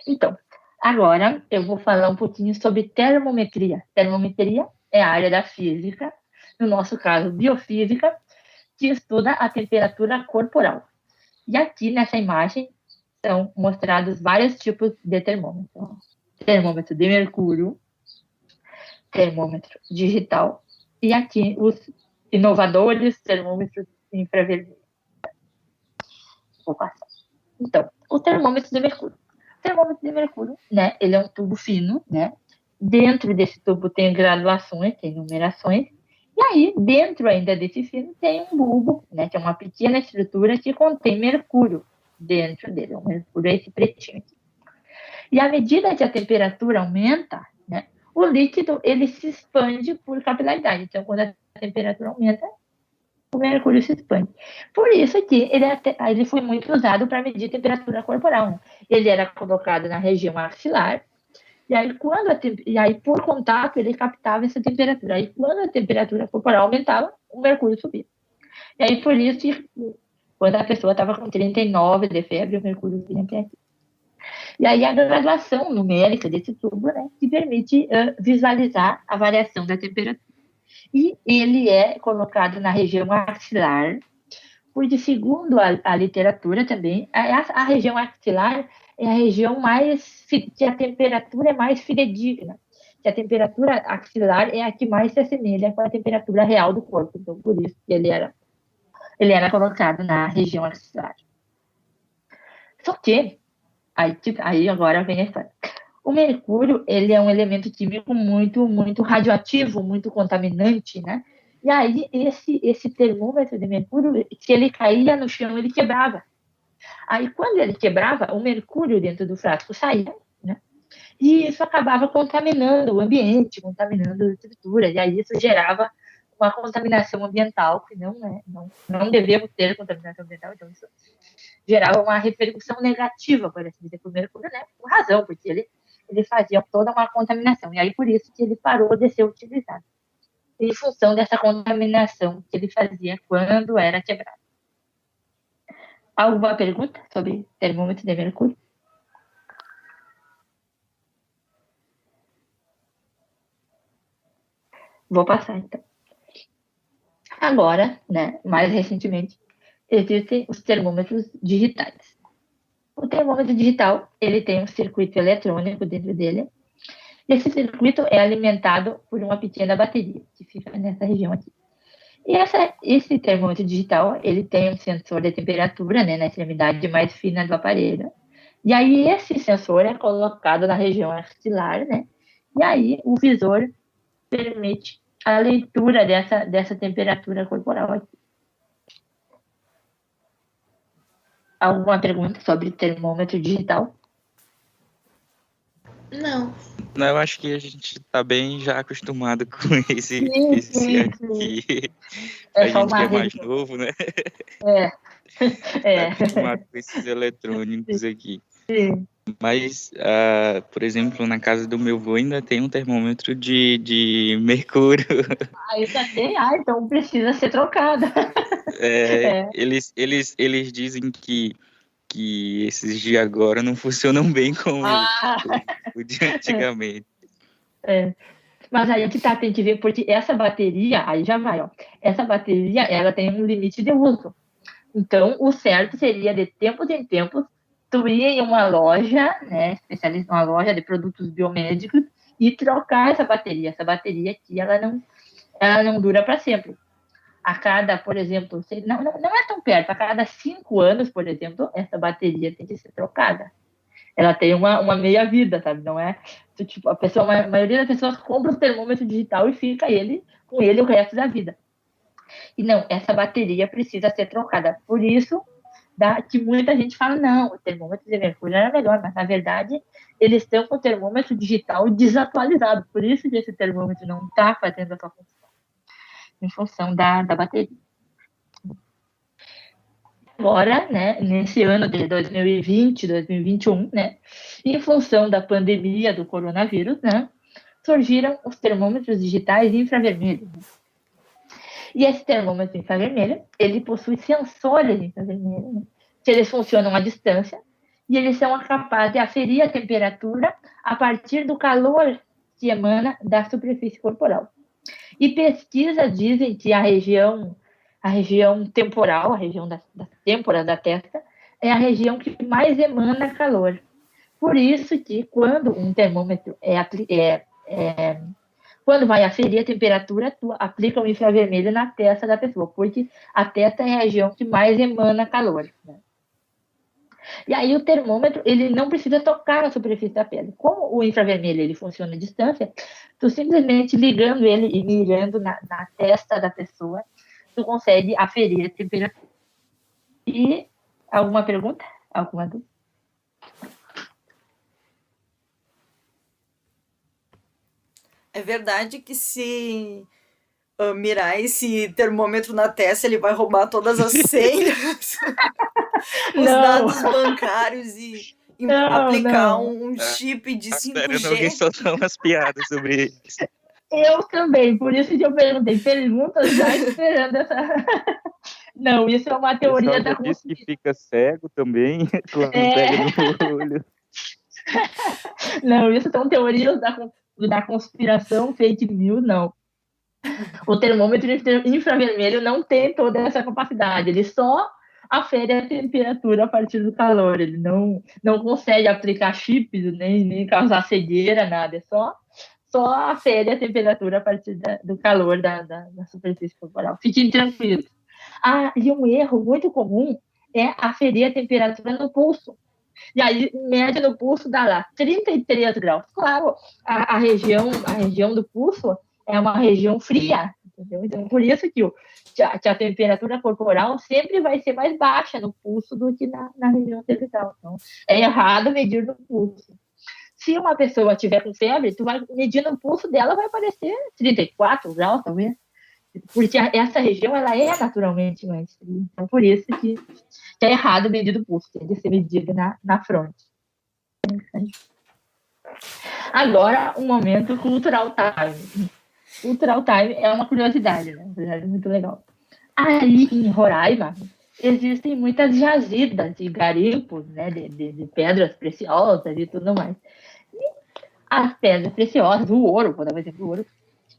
Então, agora eu vou falar um pouquinho sobre termometria. Termometria é a área da física, no nosso caso, biofísica, que estuda a temperatura corporal. E aqui nessa imagem são mostrados vários tipos de termômetro. Termômetro de mercúrio, termômetro digital, e aqui os inovadores termômetros infravermelhos. Vou passar. Então, o termômetro de mercúrio. O termômetro de mercúrio, né, ele é um tubo fino, né? Dentro desse tubo tem graduações, tem numerações, e aí, dentro ainda desse fino, tem um bulbo, né, que é uma pequena estrutura que contém mercúrio dentro dele. O mercúrio é esse pretinho aqui. E à medida que a temperatura aumenta, né, o líquido ele se expande por capilaridade. Então, quando a temperatura aumenta, o mercúrio se expande. Por isso que ele foi muito usado para medir temperatura corporal. Né? Ele era colocado na região axilar, e aí, por contato, ele captava essa temperatura. Aí, quando a temperatura corporal aumentava, o mercúrio subia. E aí, por isso, quando a pessoa estava com 39 de febre, o mercúrio vinha até aqui. E aí, a graduação numérica desse tubo, né, que permite visualizar a variação da temperatura. E ele é colocado na região axilar, porque, segundo a literatura também, a região axilar é a região que a temperatura é mais fidedigna, que a temperatura axilar é a que mais se assemelha com a temperatura real do corpo. Então, por isso que ele era colocado na região axilar. Só que, aí agora vem a história. O mercúrio, ele é um elemento químico muito, muito radioativo, muito contaminante, né? E aí, esse termômetro de mercúrio, se ele caía no chão, ele quebrava. Aí, quando ele quebrava, o mercúrio dentro do frasco saía, né? E isso acabava contaminando o ambiente, contaminando a estrutura, e aí isso gerava uma contaminação ambiental, que não devemos ter contaminação ambiental, então isso gerava uma repercussão negativa, por assim dizer, para o mercúrio, né? Por razão, porque ele fazia toda uma contaminação, e aí por isso que ele parou de ser utilizado, em função dessa contaminação que ele fazia quando era quebrado. Alguma pergunta sobre termômetro de mercúrio? Vou passar, então. Agora, né, mais recentemente, existem os termômetros digitais. O termômetro digital, ele tem um circuito eletrônico dentro dele. E esse circuito é alimentado por uma pequena bateria, que fica nessa região aqui. E esse termômetro digital, ele tem um sensor de temperatura, né, na extremidade mais fina do aparelho. E aí, esse sensor é colocado na região axilar, né? E aí, o visor permite a leitura dessa temperatura corporal aqui. Alguma pergunta sobre termômetro digital? Não. Não, eu acho que a gente está bem já acostumado com esse aqui. A gente que é mais novo, né? Tá acostumado com esses eletrônicos aqui. Sim. Mas, por exemplo, na casa do meu avô ainda tem um termômetro de mercúrio. Ainda tem? Então precisa ser trocado. Eles dizem que esses de agora não funcionam bem como o de antigamente. Mas aí que tá, tem que ver, porque essa bateria, aí já vai, ó. Essa bateria, ela tem um limite de uso. Então, o certo seria, de tempos em tempos, tu ir em uma loja, né, especialista, uma loja de produtos biomédicos, e trocar essa bateria. Essa bateria aqui, ela não dura para sempre. A cada, por exemplo, não é tão perto, a cada 5 anos, por exemplo, essa bateria tem que ser trocada. Ela tem uma meia-vida, sabe? Não é, tipo, a maioria das pessoas compra o termômetro digital e fica com ele o resto da vida. E não, essa bateria precisa ser trocada. Por isso que muita gente fala, não, o termômetro de mercúrio era melhor, mas na verdade eles estão com o termômetro digital desatualizado. Por isso que esse termômetro não está fazendo a sua função, em função da bateria. Agora, né, nesse ano de 2020, 2021, né, em função da pandemia do coronavírus, né, surgiram os termômetros digitais infravermelhos. E esse termômetro infravermelho, ele possui sensores infravermelhos, né, que eles funcionam à distância e eles são capazes de aferir a temperatura a partir do calor que emana da superfície corporal. E pesquisas dizem que a região temporal, a região das têmporas da testa, é a região que mais emana calor. Por isso que quando um termômetro quando vai aferir a temperatura, tu aplica o infravermelho na testa da pessoa, porque a testa é a região que mais emana calor. Né? E aí o termômetro, ele não precisa tocar na superfície da pele. Como o infravermelho, ele funciona à distância, tu simplesmente ligando ele e mirando na testa da pessoa, tu consegue aferir a temperatura. E alguma pergunta? Alguma dúvida? É verdade que se mirar esse termômetro na testa, ele vai roubar todas as senhas, os dados bancários e aplicar um chip de 5G. Espero alguém soltar umas piadas sobre isso. Eu também, por isso que eu perguntei. Perguntas já esperando essa... Não, isso é uma teoria da conspiração. Diz que fica cego também, quando pega no olho. Não, isso são teorias da conspiração, fake news, não. O termômetro infravermelho não tem toda essa capacidade, ele só afere a temperatura a partir do calor, ele não consegue aplicar chips, nem causar cegueira, nada, é só afere a temperatura a partir do calor da superfície corporal. Fiquem tranquilos. E um erro muito comum é aferir a temperatura no pulso. E aí, média no pulso dá lá 33 graus. Claro, a região do pulso é uma região fria, entendeu? Então, por isso que a temperatura corporal sempre vai ser mais baixa no pulso do que na região cervical. Então, é errado medir no pulso. Se uma pessoa tiver com febre, tu vai medir no pulso dela, vai aparecer 34 graus, talvez. Porque essa região, ela é naturalmente mais fria. Então, por isso que é errado medir do pulso, tem que ser medido na fronte. Agora, um momento cultural time. Cultural time é uma curiosidade, né? É muito legal. Ali em Roraima, existem muitas jazidas e garimpos, né? De pedras preciosas e tudo mais. E as pedras preciosas, o ouro, vou dar um exemplo do ouro.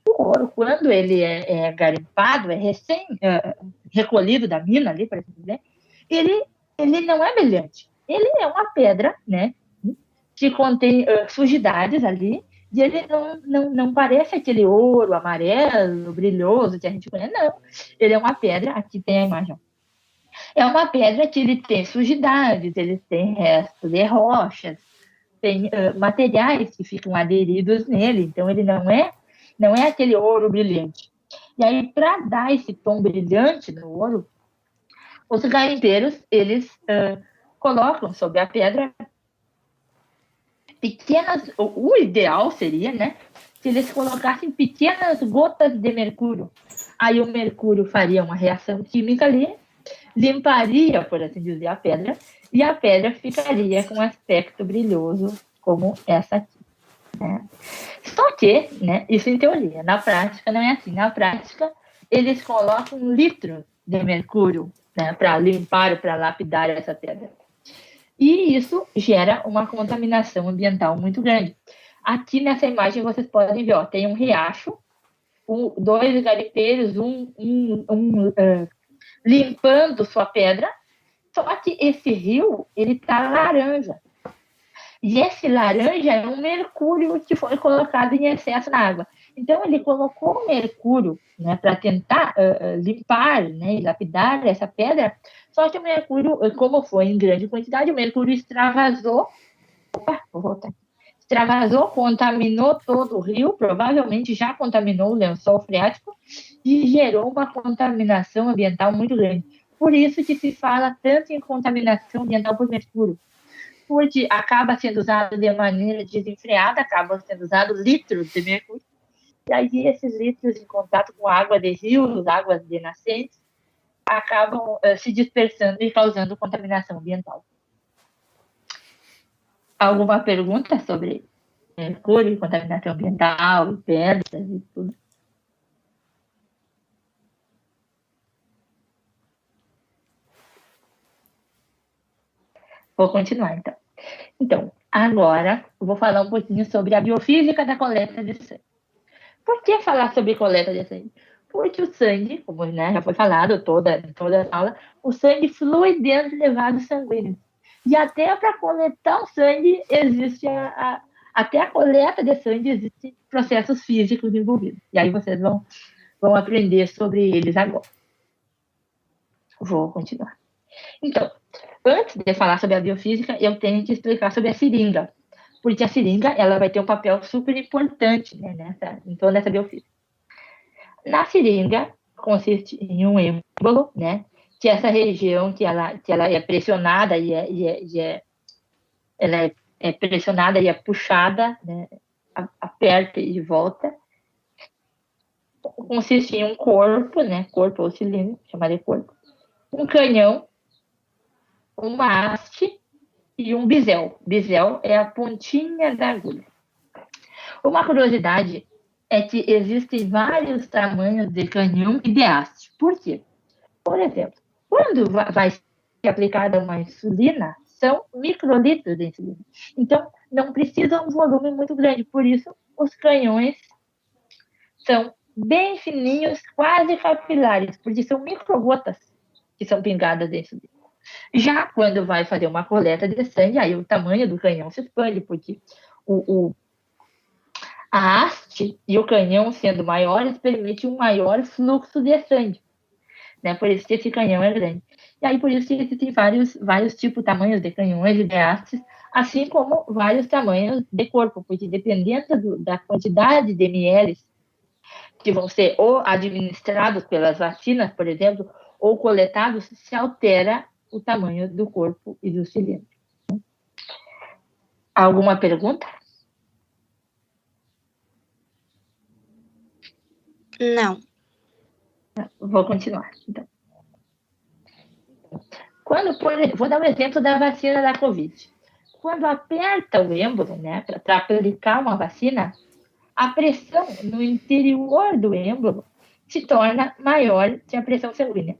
O ouro, quando ele é garimpado, é recém recolhido da mina ali, para dizer, ele não é brilhante. Ele é uma pedra, né, que contém sujidades ali, e ele não parece aquele ouro amarelo, brilhoso que a gente conhece, não. Ele é uma pedra, aqui tem a imagem. É uma pedra que ele tem sujidades, ele tem restos de rochas, tem materiais que ficam aderidos nele, então ele não é aquele ouro brilhante. E aí, para dar esse tom brilhante no ouro, os garimpeiros, eles colocam sobre a pedra pequenas... O ideal seria, né, se eles colocassem pequenas gotas de mercúrio. Aí o mercúrio faria uma reação química ali, limparia, por assim dizer, a pedra, e a pedra ficaria com um aspecto brilhoso como essa aqui. Só que, né, isso em teoria, na prática não é assim. Na prática, eles colocam 1 litro de mercúrio, né, para limpar, para lapidar essa pedra. E isso gera uma contaminação ambiental muito grande. Aqui nessa imagem vocês podem ver, ó, tem um riacho, 2 garimpeiros, limpando sua pedra, só que esse rio, ele tá laranja. E esse laranja é um mercúrio que foi colocado em excesso na água. Então, ele colocou o mercúrio, né, para tentar limpar, né, e lapidar essa pedra, só que o mercúrio, como foi em grande quantidade, o mercúrio extravasou, contaminou todo o rio, provavelmente já contaminou o lençol freático e gerou uma contaminação ambiental muito grande. Por isso que se fala tanto em contaminação ambiental por mercúrio, porque acaba sendo usado de maneira desenfreada, acabam sendo usados litros de mercúrio, e aí esses litros em contato com água de rios, águas de nascentes, acabam se dispersando e causando contaminação ambiental. Alguma pergunta sobre mercúrio, contaminação ambiental, pedras e tudo? Vou continuar, então. Então, agora eu vou falar um pouquinho sobre a biofísica da coleta de sangue. Por que falar sobre coleta de sangue? Porque o sangue, como, né, já foi falado toda a aula, o sangue flui dentro de vasos sanguíneos. E até para coletar o sangue, existe até a coleta de sangue, existem processos físicos envolvidos. E aí vocês vão aprender sobre eles agora. Vou continuar. Então, antes de falar sobre a biofísica, eu tenho que explicar sobre a seringa, porque a seringa ela vai ter um papel super importante, né, em toda essa biofísica. Na seringa, consiste em um êmbolo, né, que essa região que ela é pressionada ela é pressionada e é puxada, né, aperta e volta. consiste em um corpo, né? Corpo ou cilindro, chamado de corpo. Um canhão, uma haste e um bisel. Bisel é a pontinha da agulha. Uma curiosidade é que existem vários tamanhos de canhão e de haste. Por quê? Por exemplo, quando vai ser aplicada uma insulina, são microlitros de insulina. Então, não precisa um volume muito grande. Por isso, os canhões são bem fininhos, quase capilares, porque são microgotas que são pingadas de insulina. Já quando vai fazer uma coleta de sangue, aí o tamanho do canhão se expande, porque a haste e o canhão, sendo maiores, permite um maior fluxo de sangue. Né? Por isso que esse canhão é grande. E aí, por isso que existem vários tipos, tamanhos de canhões e de hastes, assim como vários tamanhos de corpo, porque dependendo da quantidade de ml que vão ser ou administrados pelas vacinas, por exemplo, ou coletados, se altera o tamanho do corpo e do cilindro. Alguma pergunta? Não. Vou continuar, então. Vou dar um exemplo da vacina da Covid. Quando aperta o êmbolo, né, para aplicar uma vacina, a pressão no interior do êmbolo se torna maior que a pressão sanguínea.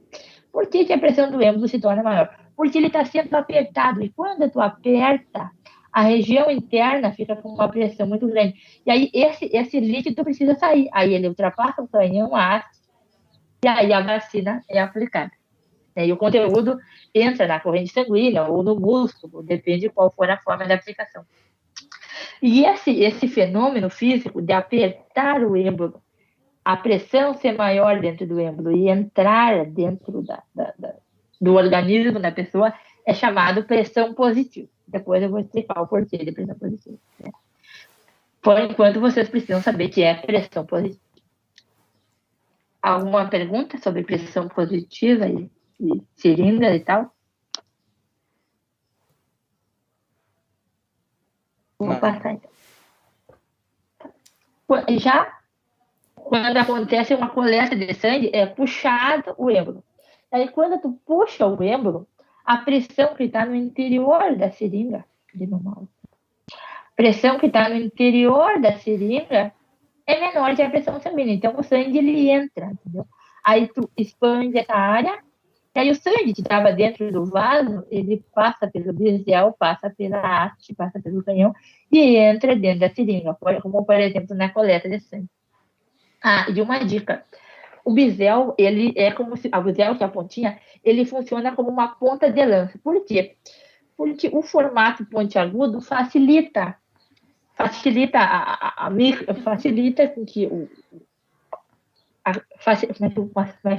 Por que a pressão do êmbolo se torna maior? Porque ele está sendo apertado, e quando tu aperta, a região interna fica com uma pressão muito grande. E aí esse líquido precisa sair. Aí ele ultrapassa o canhão, a haste, e aí a vacina é aplicada. E o conteúdo entra na corrente sanguínea ou no músculo, depende de qual for a forma da aplicação. E esse fenômeno físico de apertar o êmbolo, a pressão ser maior dentro do êmbolo e entrar dentro do organismo da pessoa, é chamado pressão positiva. Depois eu vou explicar o porquê de pressão positiva. Né? Por enquanto, vocês precisam saber que é pressão positiva. Alguma pergunta sobre pressão positiva e seringa e tal? Vou passar então. Já quando acontece uma coleta de sangue, é puxado o êmbolo. Aí quando tu puxa o êmbolo, a pressão que está no interior da seringa, a pressão que está no interior da seringa é menor que a pressão sanguínea. Então o sangue ele entra, entendeu? Aí tu expande essa área. E aí o sangue que estava dentro do vaso, ele passa pelo bisel, passa pela haste, passa pelo canhão e entra dentro da seringa, como por exemplo na coleta de sangue. Ah, e uma dica, o bisel, ele é como se, a bisel, que é a pontinha, ele funciona como uma ponta de lança. Por quê? Porque o formato pontiagudo facilita com que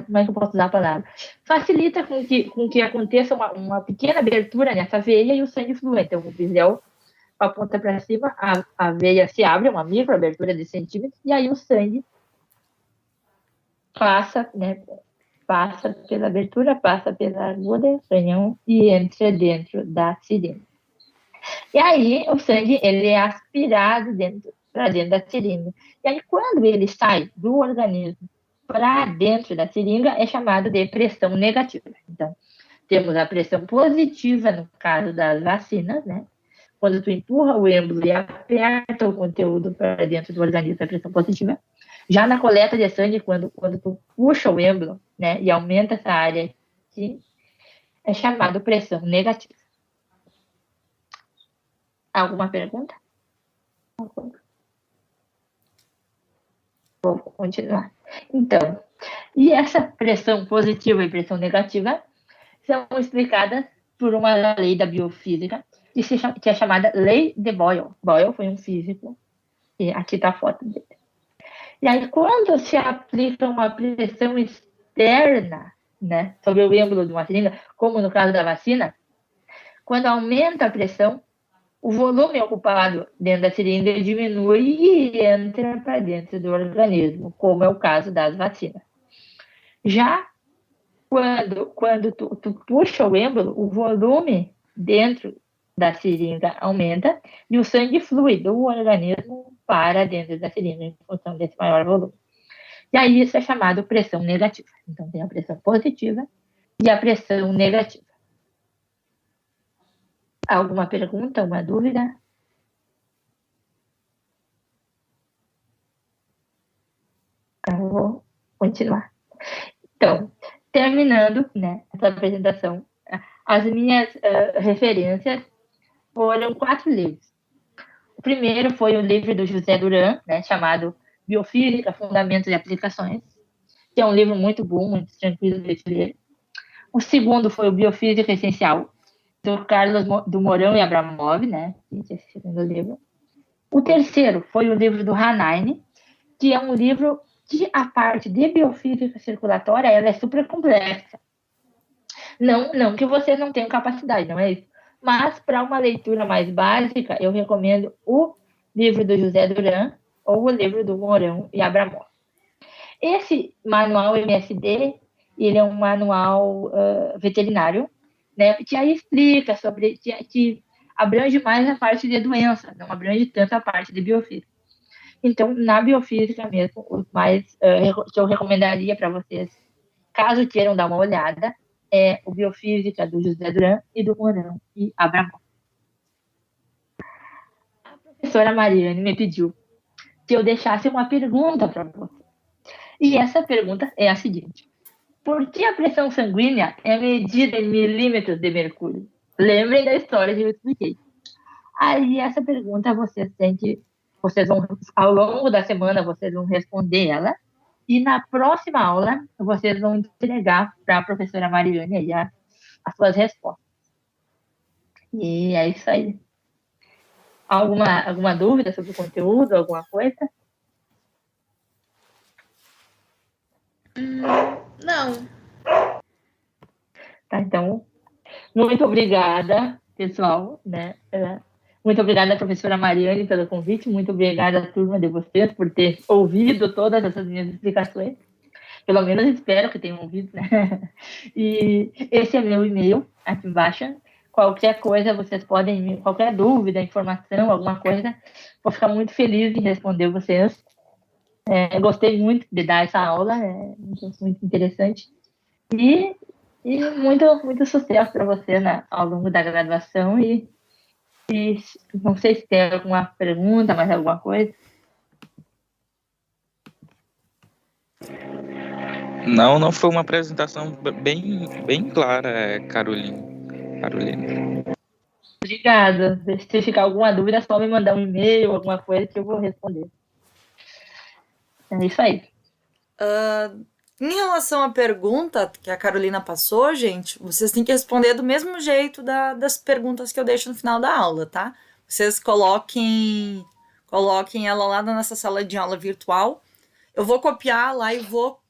como é que eu posso usar a palavra? Facilita com que aconteça uma pequena abertura nessa veia e o sangue flua. Então, o bisel aponta para cima, a veia se abre, uma micro abertura de centímetros, e aí o sangue passa pela abertura, passa pela agulha, canhão e entra dentro da seringa. E aí, o sangue ele é aspirado para dentro da seringa. E aí, quando ele sai do organismo para dentro da seringa, é chamado de pressão negativa. Então, temos a pressão positiva no caso das vacinas, né? Quando tu empurra o êmbolo e aperta o conteúdo para dentro do organismo, é pressão positiva. Já na coleta de sangue, quando tu puxa o êmbolo, né, e aumenta essa área aqui, é chamado pressão negativa. Alguma pergunta? Vou continuar. Então, e essa pressão positiva e pressão negativa são explicadas por uma lei da biofísica que é chamada Lei de Boyle. Boyle foi um físico, e aqui está a foto dele. E aí, quando se aplica uma pressão externa, né, sobre o êmbolo de uma seringa, como no caso da vacina, quando aumenta a pressão, o volume ocupado dentro da seringa diminui e entra para dentro do organismo, como é o caso das vacinas. Já quando tu puxa o êmbolo, o volume dentro da seringa aumenta e o sangue flui do organismo para dentro da seringa em função desse maior volume. E aí isso é chamado pressão negativa. Então tem a pressão positiva e a pressão negativa. Alguma pergunta, alguma dúvida? Eu vou continuar. Então, terminando, né, essa apresentação, as minhas referências foram 4 livros. O primeiro foi o livro do José Duran, né, chamado Biofísica, Fundamentos e Aplicações, que é um livro muito bom, muito tranquilo de ler. O segundo foi o Biofísica Essencial, do Carlos do Mourão e Abramov, né, esse segundo livro. O terceiro foi o livro do Hanine, que é um livro que a parte de biofísica circulatória ela é super complexa. Não que vocês não tenham capacidade, não é isso. Mas, para uma leitura mais básica, eu recomendo o livro do José Duran ou o livro do Mourão e Abramov. Esse manual MSD, ele é um manual veterinário, né, que aí explica sobre, que abrange mais a parte de doença, não abrange tanto a parte de biofísica. Então, na biofísica mesmo, os mais que eu recomendaria para vocês, caso queiram dar uma olhada, é o Biofísica do José Duran e do Mourão e Abramov. A professora Mariane me pediu que eu deixasse uma pergunta para você. E essa pergunta é a seguinte: por que a pressão sanguínea é medida em milímetros de mercúrio? Lembrem da história que eu expliquei. Aí essa pergunta vocês vão, ao longo da semana, vocês vão responder ela, e na próxima aula, vocês vão entregar para a professora Mariane aí as suas respostas. E é isso aí. Alguma dúvida sobre o conteúdo, alguma coisa? Não. Tá, então, muito obrigada, pessoal, né? Muito obrigada, professora Mariane, pelo convite. Muito obrigada, turma de vocês, por ter ouvido todas essas minhas explicações. Pelo menos espero que tenham ouvido, né? E esse é meu e-mail, aqui embaixo. Qualquer coisa, vocês podem, qualquer dúvida, informação, alguma coisa, vou ficar muito feliz em responder vocês. Gostei muito de dar essa aula, muito interessante. E muito sucesso para você, né, ao longo da graduação. E não sei se tem alguma pergunta, mais alguma coisa. Não foi uma apresentação bem clara, Carolina. Obrigada. Se ficar alguma dúvida, é só me mandar um e-mail, alguma coisa que eu vou responder. É isso aí. Em relação à pergunta que a Carolina passou, gente, vocês têm que responder do mesmo jeito das perguntas que eu deixo no final da aula, tá? Vocês coloquem ela lá na nossa sala de aula virtual. Eu vou copiar lá e vou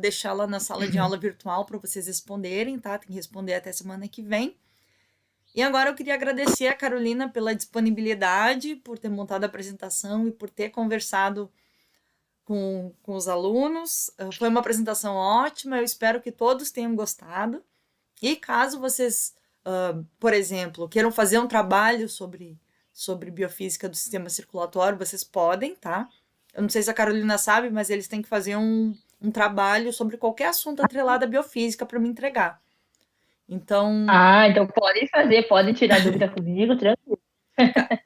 deixar lá na sala de aula virtual para vocês responderem, tá? Tem que responder até semana que vem. E agora eu queria agradecer a Carolina pela disponibilidade, por ter montado a apresentação e por ter conversado com os alunos. Foi uma apresentação ótima, eu espero que todos tenham gostado. E caso vocês, por exemplo, queiram fazer um trabalho sobre biofísica do sistema circulatório, vocês podem, tá? Eu não sei se a Carolina sabe, mas eles têm que fazer um trabalho sobre qualquer assunto atrelado à biofísica para me entregar. Então... então podem tirar dúvida comigo, tranquilo.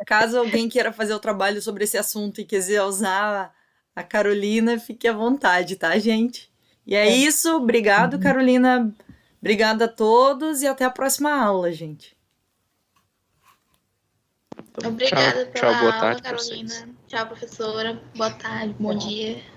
Caso alguém queira fazer o trabalho sobre esse assunto e quiser usar a Carolina, fique à vontade, tá, gente? E é isso. Obrigado, Carolina. Obrigada a todos e até a próxima aula, gente. Obrigada pela boa aula, tarde, Carolina. vocês. Tchau, professora. Boa tarde, bom dia.